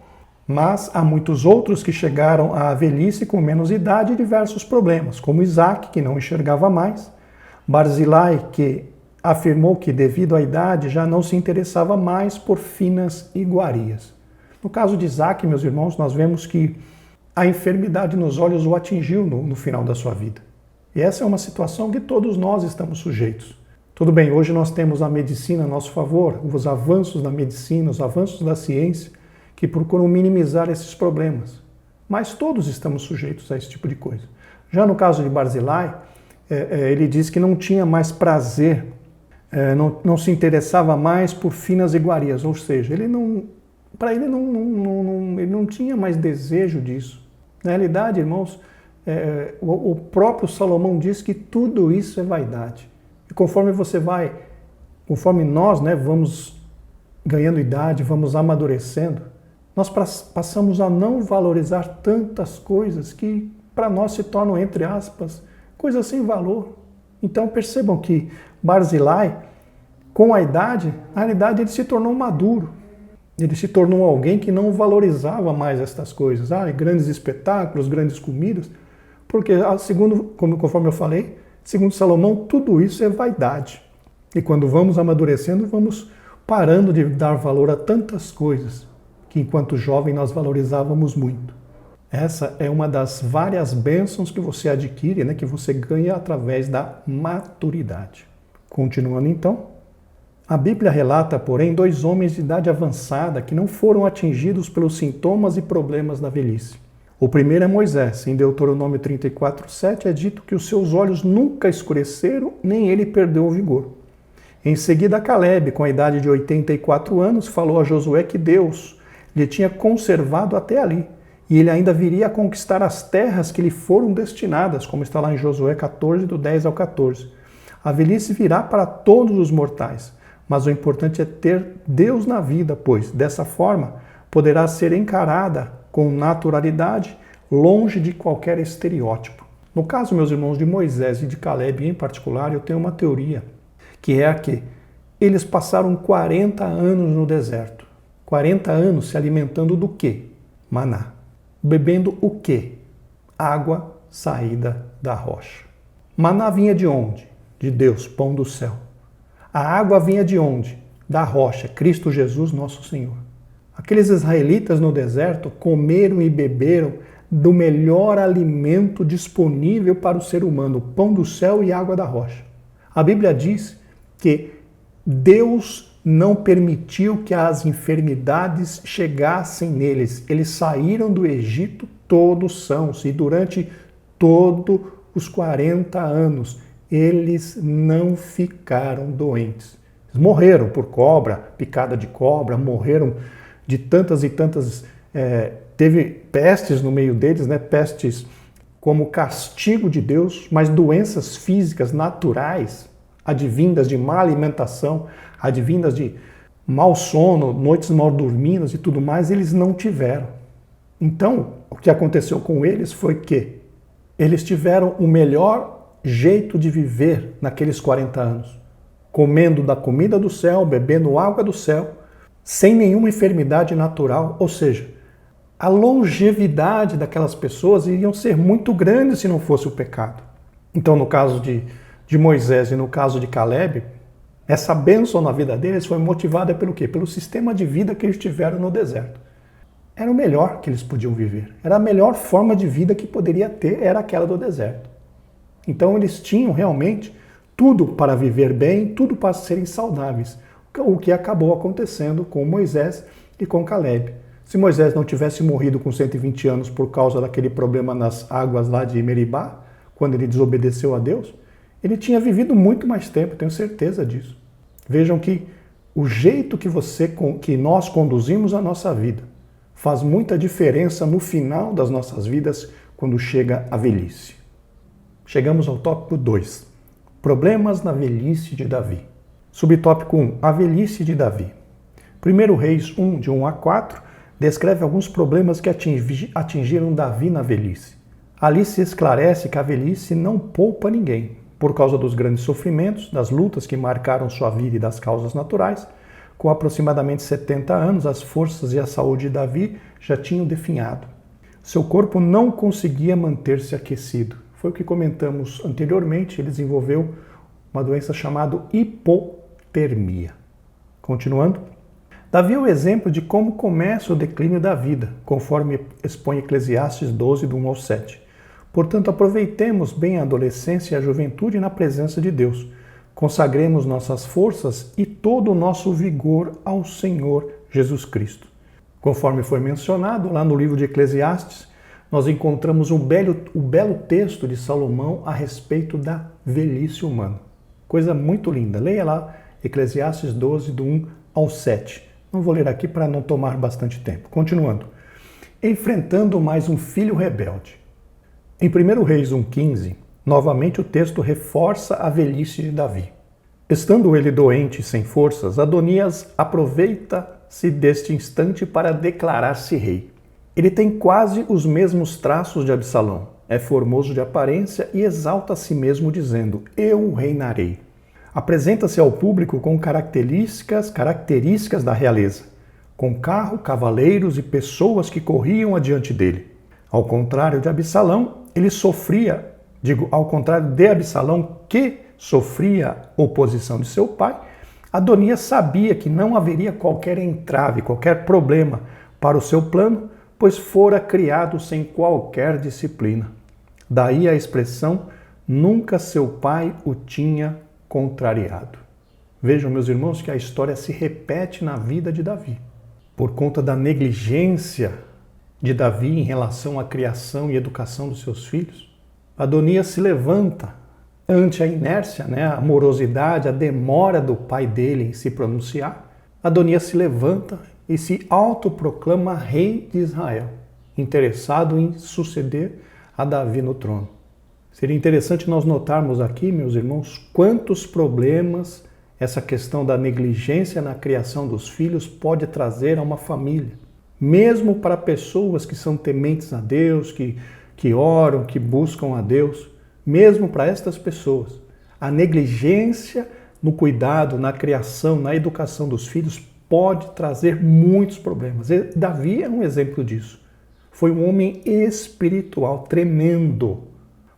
Speaker 1: Mas há muitos outros que chegaram à velhice com menos idade e diversos problemas, como Isaac, que não enxergava mais, Barzilai, que afirmou que devido à idade já não se interessava mais por finas iguarias. No caso de Isaac, meus irmãos, nós vemos que a enfermidade nos olhos o atingiu no final da sua vida. E essa é uma situação que todos nós estamos sujeitos. Tudo bem, hoje nós temos a medicina a nosso favor, os avanços da medicina, os avanços da ciência, que procuram minimizar esses problemas. Mas todos estamos sujeitos a esse tipo de coisa. Já no caso de Barzilai, ele diz que não tinha mais prazer, não se interessava mais por finas iguarias, ou seja, ele não tinha mais desejo disso. Na realidade, irmãos, o próprio Salomão diz que tudo isso é vaidade. E conforme nós vamos ganhando idade, vamos amadurecendo, nós passamos a não valorizar tantas coisas que para nós se tornam, entre aspas, coisas sem valor. Então percebam que Barzilai, com a idade, na realidade ele se tornou maduro. Ele se tornou alguém que não valorizava mais estas coisas. Grandes espetáculos, grandes comidas, porque conforme eu falei, segundo Salomão, tudo isso é vaidade. E quando vamos amadurecendo, vamos parando de dar valor a tantas coisas que enquanto jovem nós valorizávamos muito. Essa é uma das várias bênçãos que você adquire, que você ganha através da maturidade. Continuando então, a Bíblia relata, porém, 2 homens de idade avançada que não foram atingidos pelos sintomas e problemas da velhice. O primeiro é Moisés. Em Deuteronômio 34:7 é dito que os seus olhos nunca escureceram, nem ele perdeu o vigor. Em seguida, Caleb, com a idade de 84 anos, falou a Josué que Deus lhe tinha conservado até ali. E ele ainda viria a conquistar as terras que lhe foram destinadas, como está lá em Josué 14, do 10 ao 14. A velhice virá para todos os mortais, mas o importante é ter Deus na vida, pois, dessa forma, poderá ser encarada com naturalidade, longe de qualquer estereótipo. No caso, meus irmãos, de Moisés e de Caleb em particular, eu tenho uma teoria, que é a que eles passaram 40 anos no deserto. 40 anos se alimentando do quê? Maná. Bebendo o quê? Água saída da rocha. Maná vinha de onde? De Deus, pão do céu. A água vinha de onde? Da rocha, Cristo Jesus, nosso Senhor. Aqueles israelitas no deserto comeram e beberam do melhor alimento disponível para o ser humano, o pão do céu e água da rocha. A Bíblia diz que Deus não permitiu que as enfermidades chegassem neles. Eles saíram do Egito todos sãos e durante todos os 40 anos eles não ficaram doentes. Eles morreram por cobra, picada de cobra, morreram de tantas e tantas... teve pestes no meio deles, né? Pestes como castigo de Deus, mas doenças físicas naturais, advindas de má alimentação, advindas de mau sono, noites mal dormidas e tudo mais, eles não tiveram. Então, o que aconteceu com eles foi que eles tiveram o melhor jeito de viver naqueles 40 anos, comendo da comida do céu, bebendo água do céu, sem nenhuma enfermidade natural, ou seja, a longevidade daquelas pessoas iriam ser muito grande se não fosse o pecado. Então, no caso de Moisés e no caso de Caleb, essa bênção na vida deles foi motivada pelo quê? Pelo sistema de vida que eles tiveram no deserto. Era o melhor que eles podiam viver. Era a melhor forma de vida que poderia ter, era aquela do deserto. Então eles tinham realmente tudo para viver bem, tudo para serem saudáveis. O que acabou acontecendo com Moisés e com Caleb. Se Moisés não tivesse morrido com 120 anos por causa daquele problema nas águas lá de Meribá, quando ele desobedeceu a Deus, ele tinha vivido muito mais tempo, tenho certeza disso. Vejam que o jeito que nós conduzimos a nossa vida faz muita diferença no final das nossas vidas quando chega a velhice. Chegamos ao tópico 2. Problemas na velhice de Davi. Subtópico 1. A velhice de Davi. 1 Reis 1, de 1 a 4, descreve alguns problemas que atingiram Davi na velhice. Ali se esclarece que a velhice não poupa ninguém, por causa dos grandes sofrimentos, das lutas que marcaram sua vida e das causas naturais. Com aproximadamente 70 anos, as forças e a saúde de Davi já tinham definhado. Seu corpo não conseguia manter-se aquecido. Foi o que comentamos anteriormente, ele desenvolveu uma doença chamada hipotermia. Continuando. Davi é o exemplo de como começa o declínio da vida, conforme expõe Eclesiastes 12, do 1 ao 7. Portanto, aproveitemos bem a adolescência e a juventude na presença de Deus. Consagremos nossas forças e todo o nosso vigor ao Senhor Jesus Cristo. Conforme foi mencionado lá no livro de Eclesiastes, nós encontramos o belo texto de Salomão a respeito da velhice humana. Coisa muito linda. Leia lá Eclesiastes 12, do 1 ao 7. Não vou ler aqui para não tomar bastante tempo. Continuando. Enfrentando mais um filho rebelde. Em 1 Reis 1,15, novamente o texto reforça a velhice de Davi. Estando ele doente e sem forças, Adonias aproveita-se deste instante para declarar-se rei. Ele tem quase os mesmos traços de Absalão. É formoso de aparência e exalta a si mesmo dizendo, eu reinarei. Apresenta-se ao público com características da realeza, com carro, cavaleiros e pessoas que corriam adiante dele. Ao contrário de Absalão, ao contrário de Absalão, que sofria oposição de seu pai, Adonias sabia que não haveria qualquer entrave, qualquer problema para o seu plano, pois fora criado sem qualquer disciplina. Daí a expressão, nunca seu pai o tinha contrariado. Vejam, meus irmãos, que a história se repete na vida de Davi. Por conta da negligência de Davi em relação à criação e educação dos seus filhos, Adonias se levanta ante a inércia, a morosidade, a demora do pai dele em se pronunciar. Adonias se levanta e se autoproclama rei de Israel, interessado em suceder a Davi no trono. Seria interessante nós notarmos aqui, meus irmãos, quantos problemas essa questão da negligência na criação dos filhos pode trazer a uma família. Mesmo para pessoas que são tementes a Deus, que oram, que buscam a Deus, mesmo para estas pessoas, a negligência no cuidado, na criação, na educação dos filhos pode trazer muitos problemas. Davi é um exemplo disso. Foi um homem espiritual tremendo,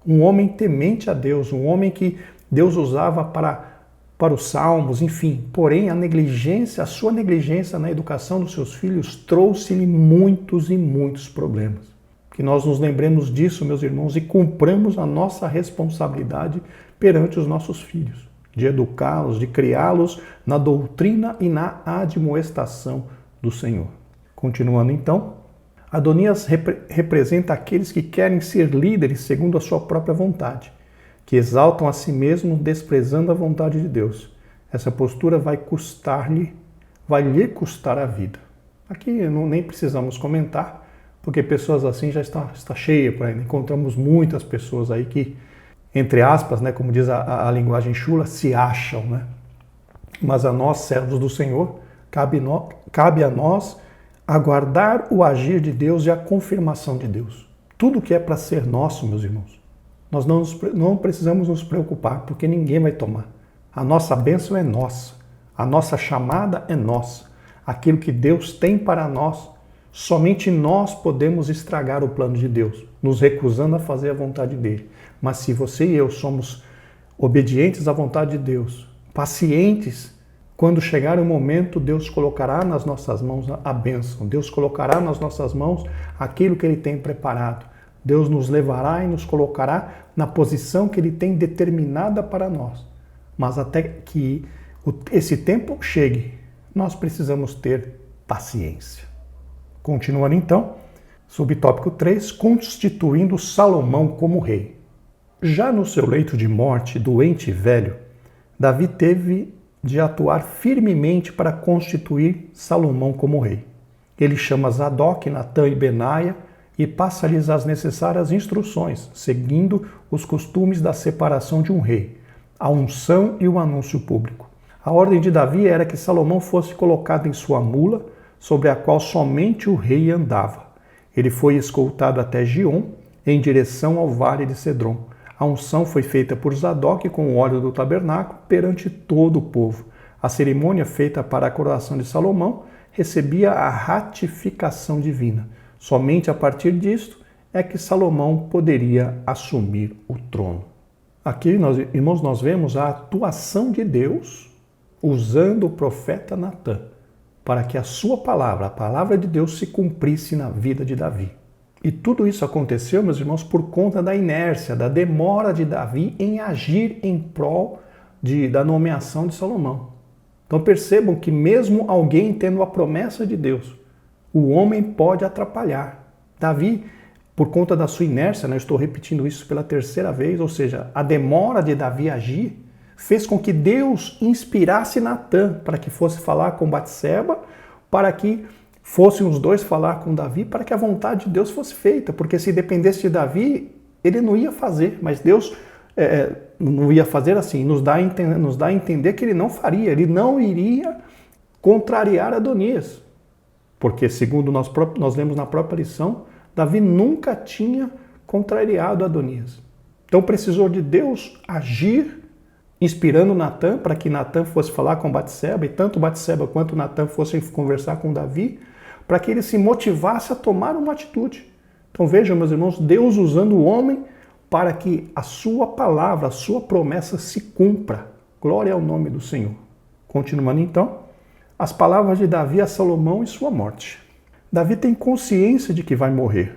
Speaker 1: um homem temente a Deus, um homem que Deus usava para os salmos, enfim. Porém, a sua negligência na educação dos seus filhos trouxe-lhe muitos e muitos problemas. Que nós nos lembremos disso, meus irmãos, e cumpramos a nossa responsabilidade perante os nossos filhos, de educá-los, de criá-los na doutrina e na admoestação do Senhor. Continuando então, Adonias representa aqueles que querem ser líderes segundo a sua própria vontade, que exaltam a si mesmos desprezando a vontade de Deus. Essa postura vai lhe custar a vida. Aqui nem precisamos comentar, porque pessoas assim já está cheia por aí. Encontramos muitas pessoas aí que, entre aspas, né, como diz a linguagem chula, se acham, né? Mas a nós, servos do Senhor, cabe a nós aguardar o agir de Deus e a confirmação de Deus. Tudo que é para ser nosso, meus irmãos, nós não precisamos nos preocupar, porque ninguém vai tomar. A nossa bênção é nossa, a nossa chamada é nossa. Aquilo que Deus tem para nós, somente nós podemos estragar o plano de Deus, nos recusando a fazer a vontade dele. Mas se você e eu somos obedientes à vontade de Deus, pacientes, quando chegar o momento, Deus colocará nas nossas mãos a bênção. Deus colocará nas nossas mãos aquilo que Ele tem preparado. Deus nos levará e nos colocará na posição que Ele tem determinada para nós. Mas até que esse tempo chegue, nós precisamos ter paciência. Continuando então, subtópico 3, constituindo Salomão como rei. Já no seu leito de morte, doente e velho, Davi teve de atuar firmemente para constituir Salomão como rei. Ele chama Zadok, Natã e Benaia e passa-lhes as necessárias instruções, seguindo os costumes da separação de um rei, a unção e o anúncio público. A ordem de Davi era que Salomão fosse colocado em sua mula, sobre a qual somente o rei andava. Ele foi escoltado até Gion, em direção ao vale de Cedron. A unção foi feita por Zadok com o óleo do tabernáculo perante todo o povo. A cerimônia feita para a coroação de Salomão recebia a ratificação divina. Somente a partir disto é que Salomão poderia assumir o trono. Aqui, irmãos, nós vemos a atuação de Deus usando o profeta Natã para que a sua palavra, a palavra de Deus, se cumprisse na vida de Davi. E tudo isso aconteceu, meus irmãos, por conta da inércia, da demora de Davi em agir em prol da nomeação de Salomão. Então percebam que mesmo alguém tendo a promessa de Deus, o homem pode atrapalhar. Davi, por conta da sua inércia, eu estou repetindo isso pela terceira vez, ou seja, a demora de Davi agir, fez com que Deus inspirasse Natã para que fosse falar com Batseba, para que fossem os dois falar com Davi, para que a vontade de Deus fosse feita, porque se dependesse de Davi, ele não ia fazer, mas Deus não ia fazer assim, nos dá a entender que ele não faria, ele não iria contrariar Adonias, porque segundo nós lemos na própria lição, Davi nunca tinha contrariado Adonias. Então precisou de Deus agir, inspirando Natã, para que Natã fosse falar com Batseba, e tanto Batseba quanto Natã fossem conversar com Davi, para que ele se motivasse a tomar uma atitude. Então vejam, meus irmãos, Deus usando o homem para que a sua palavra, a sua promessa se cumpra. Glória ao nome do Senhor. Continuando então, as palavras de Davi a Salomão e sua morte. Davi tem consciência de que vai morrer.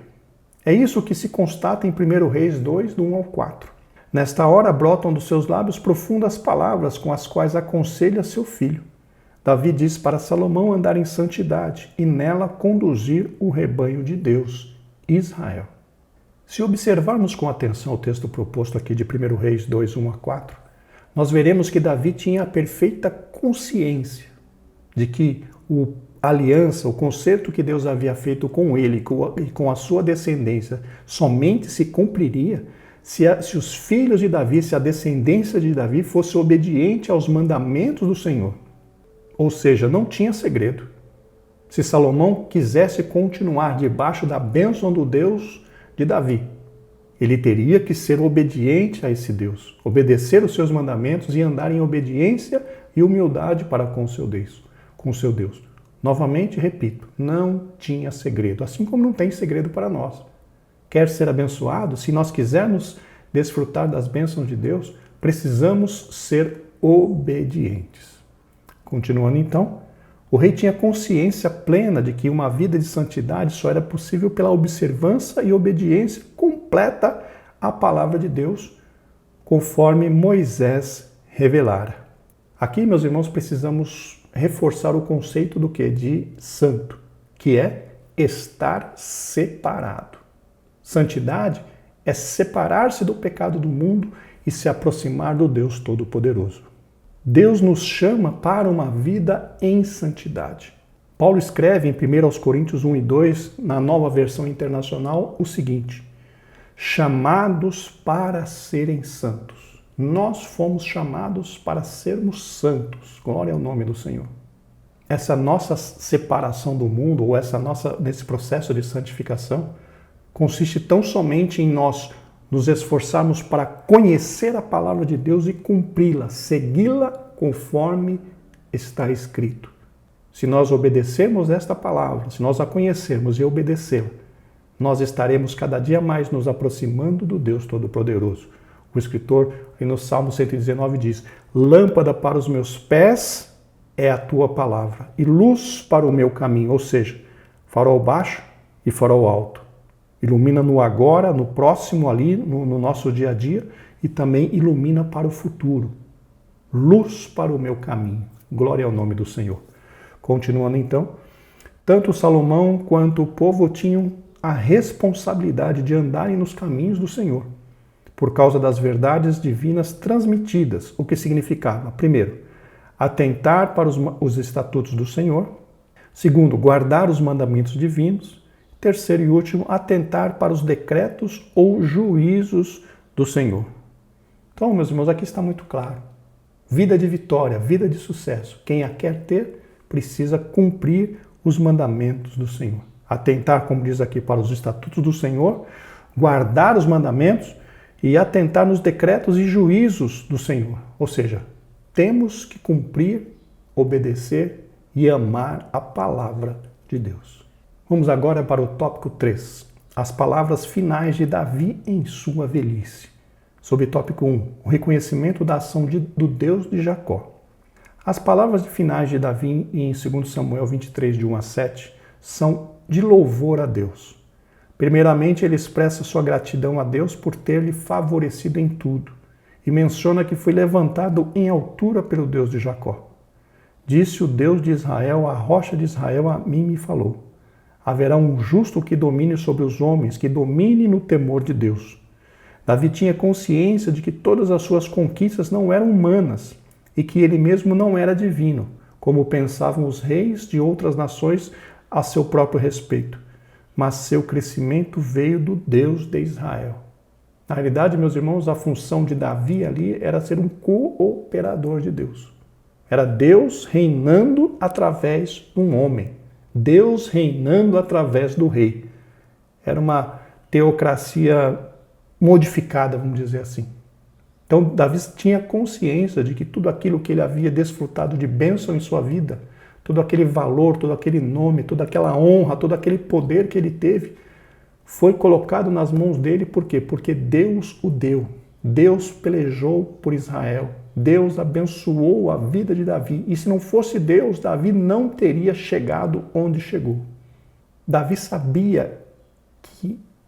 Speaker 1: É isso que se constata em 1 Reis 2, do 1 ao 4. Nesta hora brotam dos seus lábios profundas palavras com as quais aconselha seu filho. Davi diz para Salomão andar em santidade e nela conduzir o rebanho de Deus, Israel. Se observarmos com atenção o texto proposto aqui de 1 Reis 2, 1 a 4, nós veremos que Davi tinha a perfeita consciência de que a aliança, o concerto que Deus havia feito com ele e com a sua descendência somente se cumpriria se os filhos de Davi, se a descendência de Davi fosse obediente aos mandamentos do Senhor. Ou seja, não tinha segredo. Se Salomão quisesse continuar debaixo da bênção do Deus de Davi, ele teria que ser obediente a esse Deus, obedecer os seus mandamentos e andar em obediência e humildade para com o seu Deus. Novamente, repito, não tinha segredo, assim como não tem segredo para nós. Quer ser abençoado? Se nós quisermos desfrutar das bênçãos de Deus, precisamos ser obedientes. Continuando então, o rei tinha consciência plena de que uma vida de santidade só era possível pela observância e obediência completa à palavra de Deus, conforme Moisés revelara. Aqui, meus irmãos, precisamos reforçar o conceito do que? De santo, que é estar separado. Santidade é separar-se do pecado do mundo e se aproximar do Deus Todo-Poderoso. Deus nos chama para uma vida em santidade. Paulo escreve em 1 Coríntios 1 e 2, na Nova Versão Internacional, o seguinte: chamados para serem santos. Nós fomos chamados para sermos santos. Glória ao nome do Senhor. Essa nossa separação do mundo, ou nesse processo de santificação, consiste tão somente em nós nos esforçarmos para conhecer a palavra de Deus e cumpri-la, segui-la conforme está escrito. Se nós obedecermos esta palavra, se nós a conhecermos e obedecê-la, nós estaremos cada dia mais nos aproximando do Deus Todo-Poderoso. O escritor, no Salmo 119, diz: lâmpada para os meus pés é a tua palavra e luz para o meu caminho, ou seja, farol baixo e farol alto. Ilumina no agora, no próximo ali, no nosso dia a dia, e também ilumina para o futuro. Luz para o meu caminho. Glória ao nome do Senhor. Continuando então, tanto Salomão quanto o povo tinham a responsabilidade de andarem nos caminhos do Senhor, por causa das verdades divinas transmitidas, o que significava, primeiro, atentar para os estatutos do Senhor, segundo, guardar os mandamentos divinos, terceiro e último, atentar para os decretos ou juízos do Senhor. Então, meus irmãos, aqui está muito claro. Vida de vitória, vida de sucesso. Quem a quer ter, precisa cumprir os mandamentos do Senhor. Atentar, como diz aqui, para os estatutos do Senhor, guardar os mandamentos e atentar nos decretos e juízos do Senhor. Ou seja, temos que cumprir, obedecer e amar a palavra de Deus. Vamos agora para o tópico 3, as palavras finais de Davi em sua velhice. Sob o tópico 1, o reconhecimento da ação do Deus de Jacó. As palavras finais de Davi em 2 Samuel 23, de 1 a 7, são de louvor a Deus. Primeiramente, ele expressa sua gratidão a Deus por ter lhe favorecido em tudo e menciona que foi levantado em altura pelo Deus de Jacó. Disse o Deus de Israel, a rocha de Israel a mim me falou. Haverá um justo que domine sobre os homens, que domine no temor de Deus. Davi tinha consciência de que todas as suas conquistas não eram humanas e que ele mesmo não era divino, como pensavam os reis de outras nações a seu próprio respeito. Mas seu crescimento veio do Deus de Israel. Na realidade, meus irmãos, a função de Davi ali era ser um cooperador de Deus. Era Deus reinando através de um homem. Deus reinando através do rei. Era uma teocracia modificada, vamos dizer assim. Então, Davi tinha consciência de que tudo aquilo que ele havia desfrutado de bênção em sua vida, todo aquele valor, todo aquele nome, toda aquela honra, todo aquele poder que ele teve, foi colocado nas mãos dele. Por quê? Porque Deus o deu. Deus pelejou por Israel. Deus abençoou a vida de Davi. E se não fosse Deus, Davi não teria chegado onde chegou. Davi sabia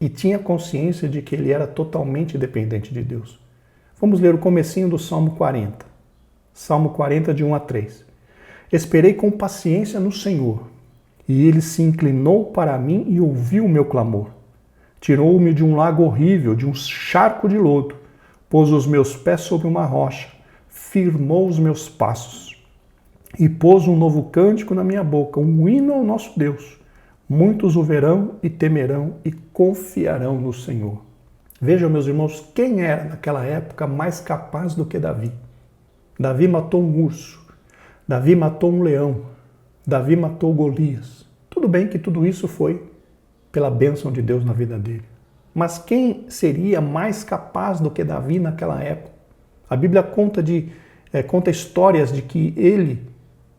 Speaker 1: e tinha consciência de que ele era totalmente dependente de Deus. Vamos ler o comecinho do Salmo 40. Salmo 40, de 1 a 3. Esperei com paciência no Senhor, e ele se inclinou para mim e ouviu o meu clamor. Tirou-me de um lago horrível, de um charco de lodo, pôs os meus pés sobre uma rocha, firmou os meus passos. e pôs um novo cântico na minha boca, um hino ao nosso Deus. Muitos o verão e temerão e confiarão no Senhor. Vejam, meus irmãos, quem era naquela época mais capaz do que Davi? Davi matou um urso, Davi matou um leão, Davi matou Golias. Tudo bem que tudo isso foi pela bênção de Deus na vida dele. Mas quem seria mais capaz do que Davi naquela época? A Bíblia conta histórias de que ele,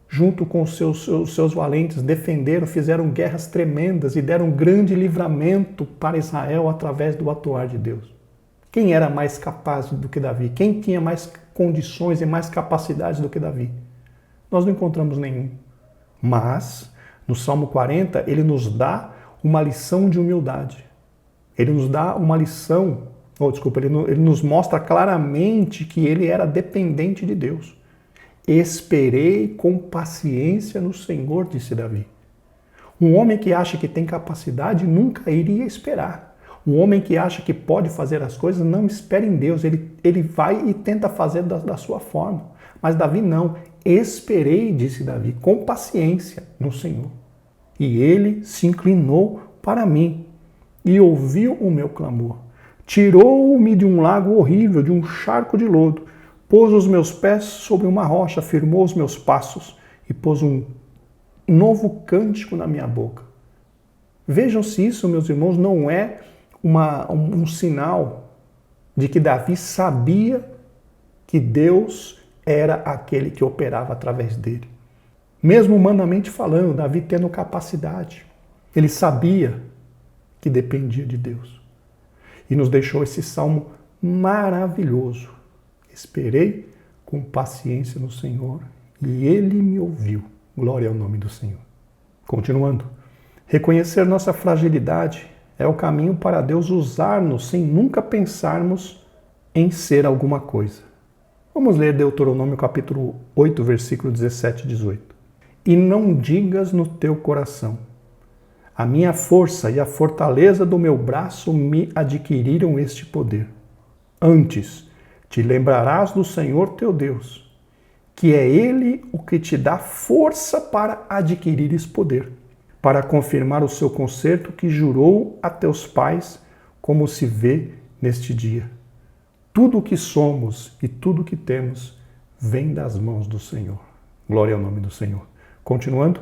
Speaker 1: junto com os seus valentes, defenderam, fizeram guerras tremendas e deram um grande livramento para Israel através do atuar de Deus. Quem era mais capaz do que Davi? Quem tinha mais condições e mais capacidades do que Davi? Nós não encontramos nenhum. Mas, no Salmo 40, ele nos dá uma lição de humildade. Ele nos dá uma lição, ele nos mostra claramente que ele era dependente de Deus. Esperei com paciência no Senhor, disse Davi. Um homem que acha que tem capacidade nunca iria esperar. Um homem que acha que pode fazer as coisas não espera em Deus. Ele vai e tenta fazer da sua forma. Mas Davi não. Esperei, disse Davi, com paciência no Senhor. E ele se inclinou para mim e ouviu o meu clamor. Tirou-me de um lago horrível, de um charco de lodo. Pôs os meus pés sobre uma rocha, firmou os meus passos e pôs um novo cântico na minha boca. Vejam se isso, meus irmãos, não é um sinal de que Davi sabia que Deus era aquele que operava através dele. Mesmo humanamente falando, Davi tendo capacidade, ele sabia que dependia de Deus. E nos deixou esse salmo maravilhoso. Esperei com paciência no Senhor e Ele me ouviu. Glória ao nome do Senhor. Continuando. Reconhecer nossa fragilidade é o caminho para Deus usar-nos sem nunca pensarmos em ser alguma coisa. Vamos ler Deuteronômio capítulo 8, versículo 17 e 18. E não digas no teu coração: a minha força e a fortaleza do meu braço me adquiriram este poder. Antes, te lembrarás do Senhor teu Deus, que é Ele o que te dá força para adquirir esse poder, para confirmar o seu concerto que jurou a teus pais, como se vê neste dia. Tudo o que somos e tudo o que temos vem das mãos do Senhor. Glória ao nome do Senhor. Continuando,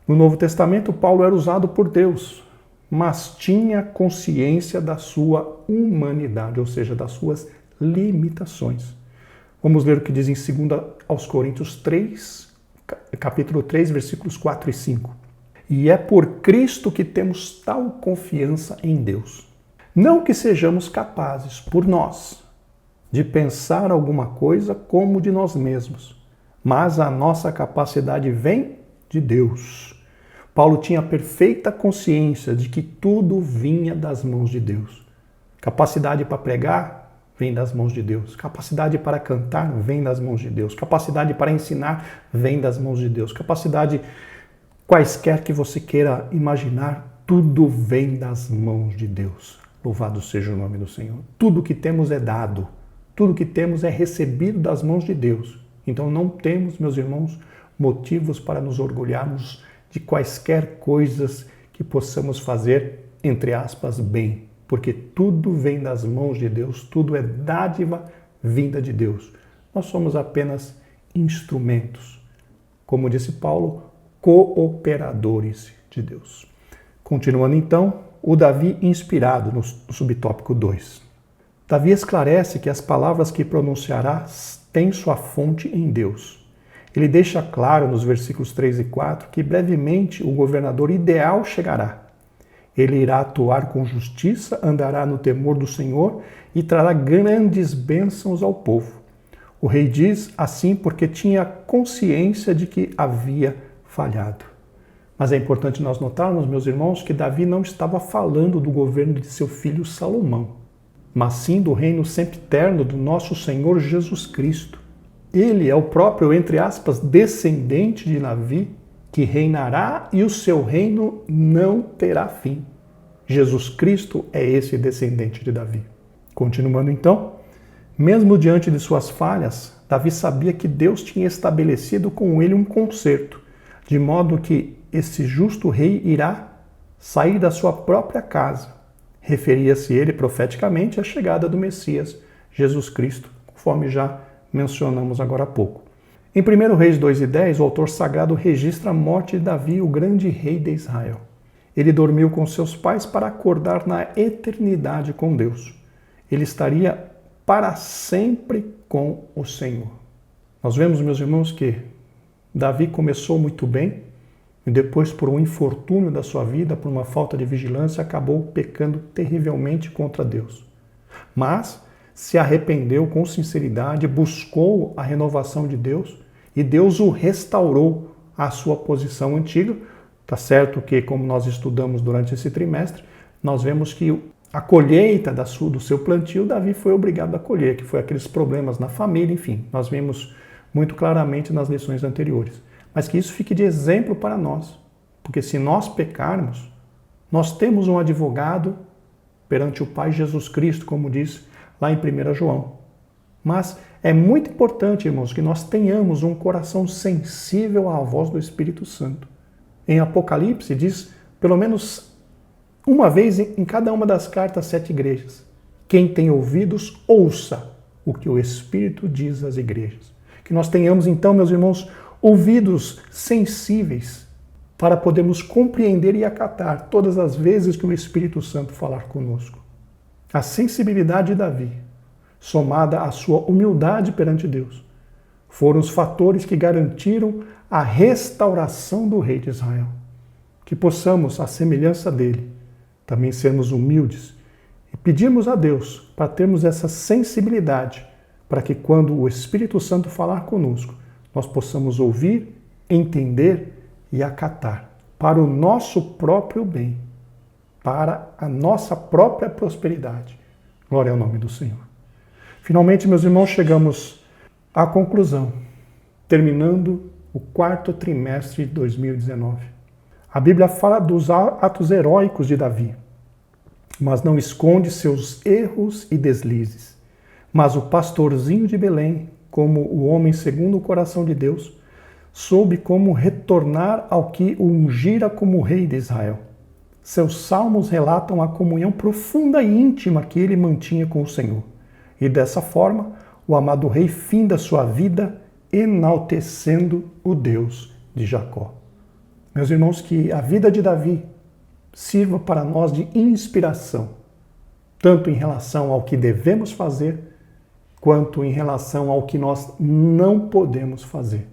Speaker 1: no Novo Testamento, Paulo era usado por Deus, mas tinha consciência da sua humanidade, ou seja, das suas limitações. Vamos ler o que diz em 2 aos Coríntios 3, capítulo 3, versículos 4 e 5. E é por Cristo que temos tal confiança em Deus. Não que sejamos capazes, por nós, de pensar alguma coisa como de nós mesmos, mas a nossa capacidade vem de Deus. Paulo tinha perfeita consciência de que tudo vinha das mãos de Deus. Capacidade para pregar vem das mãos de Deus. Capacidade para cantar vem das mãos de Deus. Capacidade para ensinar vem das mãos de Deus. Capacidade quaisquer que você queira imaginar, tudo vem das mãos de Deus. Louvado seja o nome do Senhor. Tudo que temos é dado. Tudo que temos é recebido das mãos de Deus. Então não temos, meus irmãos, motivos para nos orgulharmos de quaisquer coisas que possamos fazer, entre aspas, bem. Porque tudo vem das mãos de Deus, tudo é dádiva vinda de Deus. Nós somos apenas instrumentos. Como disse Paulo, cooperadores de Deus. Continuando então, o Davi inspirado no subtópico 2. Davi esclarece que as palavras que pronunciará têm sua fonte em Deus. Ele deixa claro nos versículos 3 e 4 que brevemente o governador ideal chegará. Ele irá atuar com justiça, andará no temor do Senhor e trará grandes bênçãos ao povo. O rei diz assim porque tinha consciência de que havia falhado. Mas é importante nós notarmos, meus irmãos, que Davi não estava falando do governo de seu filho Salomão, mas sim do reino sempiterno do nosso Senhor Jesus Cristo. Ele é o próprio, entre aspas, descendente de Davi, que reinará e o seu reino não terá fim. Jesus Cristo é esse descendente de Davi. Continuando então, mesmo diante de suas falhas, Davi sabia que Deus tinha estabelecido com ele um concerto, de modo que esse justo rei irá sair da sua própria casa. Referia-se ele profeticamente à chegada do Messias, Jesus Cristo, conforme já mencionamos agora há pouco. Em 1 Reis 2:10, o autor sagrado registra a morte de Davi, o grande rei de Israel. Ele dormiu com seus pais para acordar na eternidade com Deus. Ele estaria para sempre com o Senhor. Nós vemos, meus irmãos, que Davi começou muito bem e depois, por um infortúnio da sua vida, por uma falta de vigilância, acabou pecando terrivelmente contra Deus. Mas se arrependeu com sinceridade, buscou a renovação de Deus e Deus o restaurou à sua posição antiga. Tá certo que, como nós estudamos durante esse trimestre, nós vemos que a colheita do seu plantio, Davi foi obrigado a colher, que foi aqueles problemas na família, enfim, nós vimos muito claramente nas lições anteriores. Mas que isso fique de exemplo para nós, porque se nós pecarmos, nós temos um advogado perante o Pai, Jesus Cristo, como diz lá em 1 João. Mas é muito importante, irmãos, que nós tenhamos um coração sensível à voz do Espírito Santo. Em Apocalipse diz, pelo menos uma vez em cada uma das cartas, 7 igrejas: quem tem ouvidos, ouça o que o Espírito diz às igrejas. Que nós tenhamos então, meus irmãos, ouvidos sensíveis para podermos compreender e acatar todas as vezes que o Espírito Santo falar conosco. A sensibilidade de Davi, somada à sua humildade perante Deus, foram os fatores que garantiram a restauração do rei de Israel. Que possamos, à semelhança dele, também sermos humildes e pedirmos a Deus para termos essa sensibilidade, para que quando o Espírito Santo falar conosco, nós possamos ouvir, entender e acatar para o nosso próprio bem, para a nossa própria prosperidade. Glória ao nome do Senhor. Finalmente, meus irmãos, chegamos à conclusão, terminando o 4º trimestre de 2019. A Bíblia fala dos atos heróicos de Davi, mas não esconde seus erros e deslizes. Mas o pastorzinho de Belém, como o homem segundo o coração de Deus, soube como retornar ao que o ungira como rei de Israel. Seus salmos relatam a comunhão profunda e íntima que ele mantinha com o Senhor. E dessa forma, o amado rei finda sua vida enaltecendo o Deus de Jacó. Meus irmãos, que a vida de Davi sirva para nós de inspiração, tanto em relação ao que devemos fazer, quanto em relação ao que nós não podemos fazer.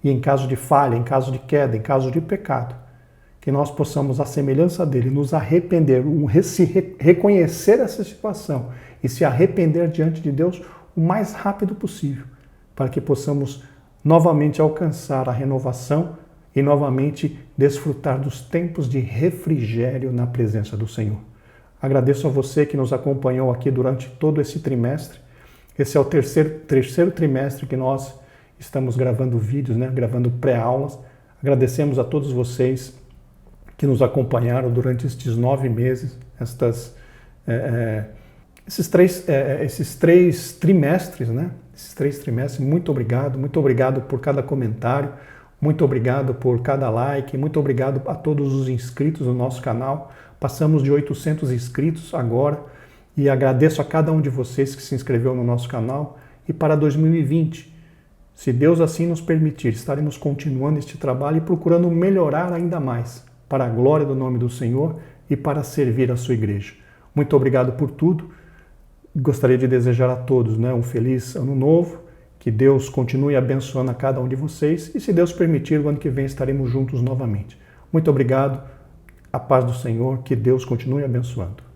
Speaker 1: E em caso de falha, em caso de queda, em caso de pecado, que nós possamos, à semelhança dele, nos arrepender, reconhecer essa situação e se arrepender diante de Deus o mais rápido possível, para que possamos novamente alcançar a renovação e novamente desfrutar dos tempos de refrigério na presença do Senhor. Agradeço a você que nos acompanhou aqui durante todo esse trimestre. Esse é o terceiro trimestre que nós estamos gravando vídeos, gravando pré-aulas. Agradecemos a todos vocês que nos acompanharam durante estes 9 meses, esses três trimestres, Esses 3 trimestres, muito obrigado por cada comentário, muito obrigado por cada like, muito obrigado a todos os inscritos no nosso canal. Passamos de 800 inscritos agora e agradeço a cada um de vocês que se inscreveu no nosso canal. E para 2020, se Deus assim nos permitir, estaremos continuando este trabalho e procurando melhorar ainda mais para a glória do nome do Senhor e para servir a sua igreja. Muito obrigado por tudo. Gostaria de desejar a todos um feliz ano novo, que Deus continue abençoando a cada um de vocês e, se Deus permitir, o ano que vem estaremos juntos novamente. Muito obrigado, a paz do Senhor, que Deus continue abençoando.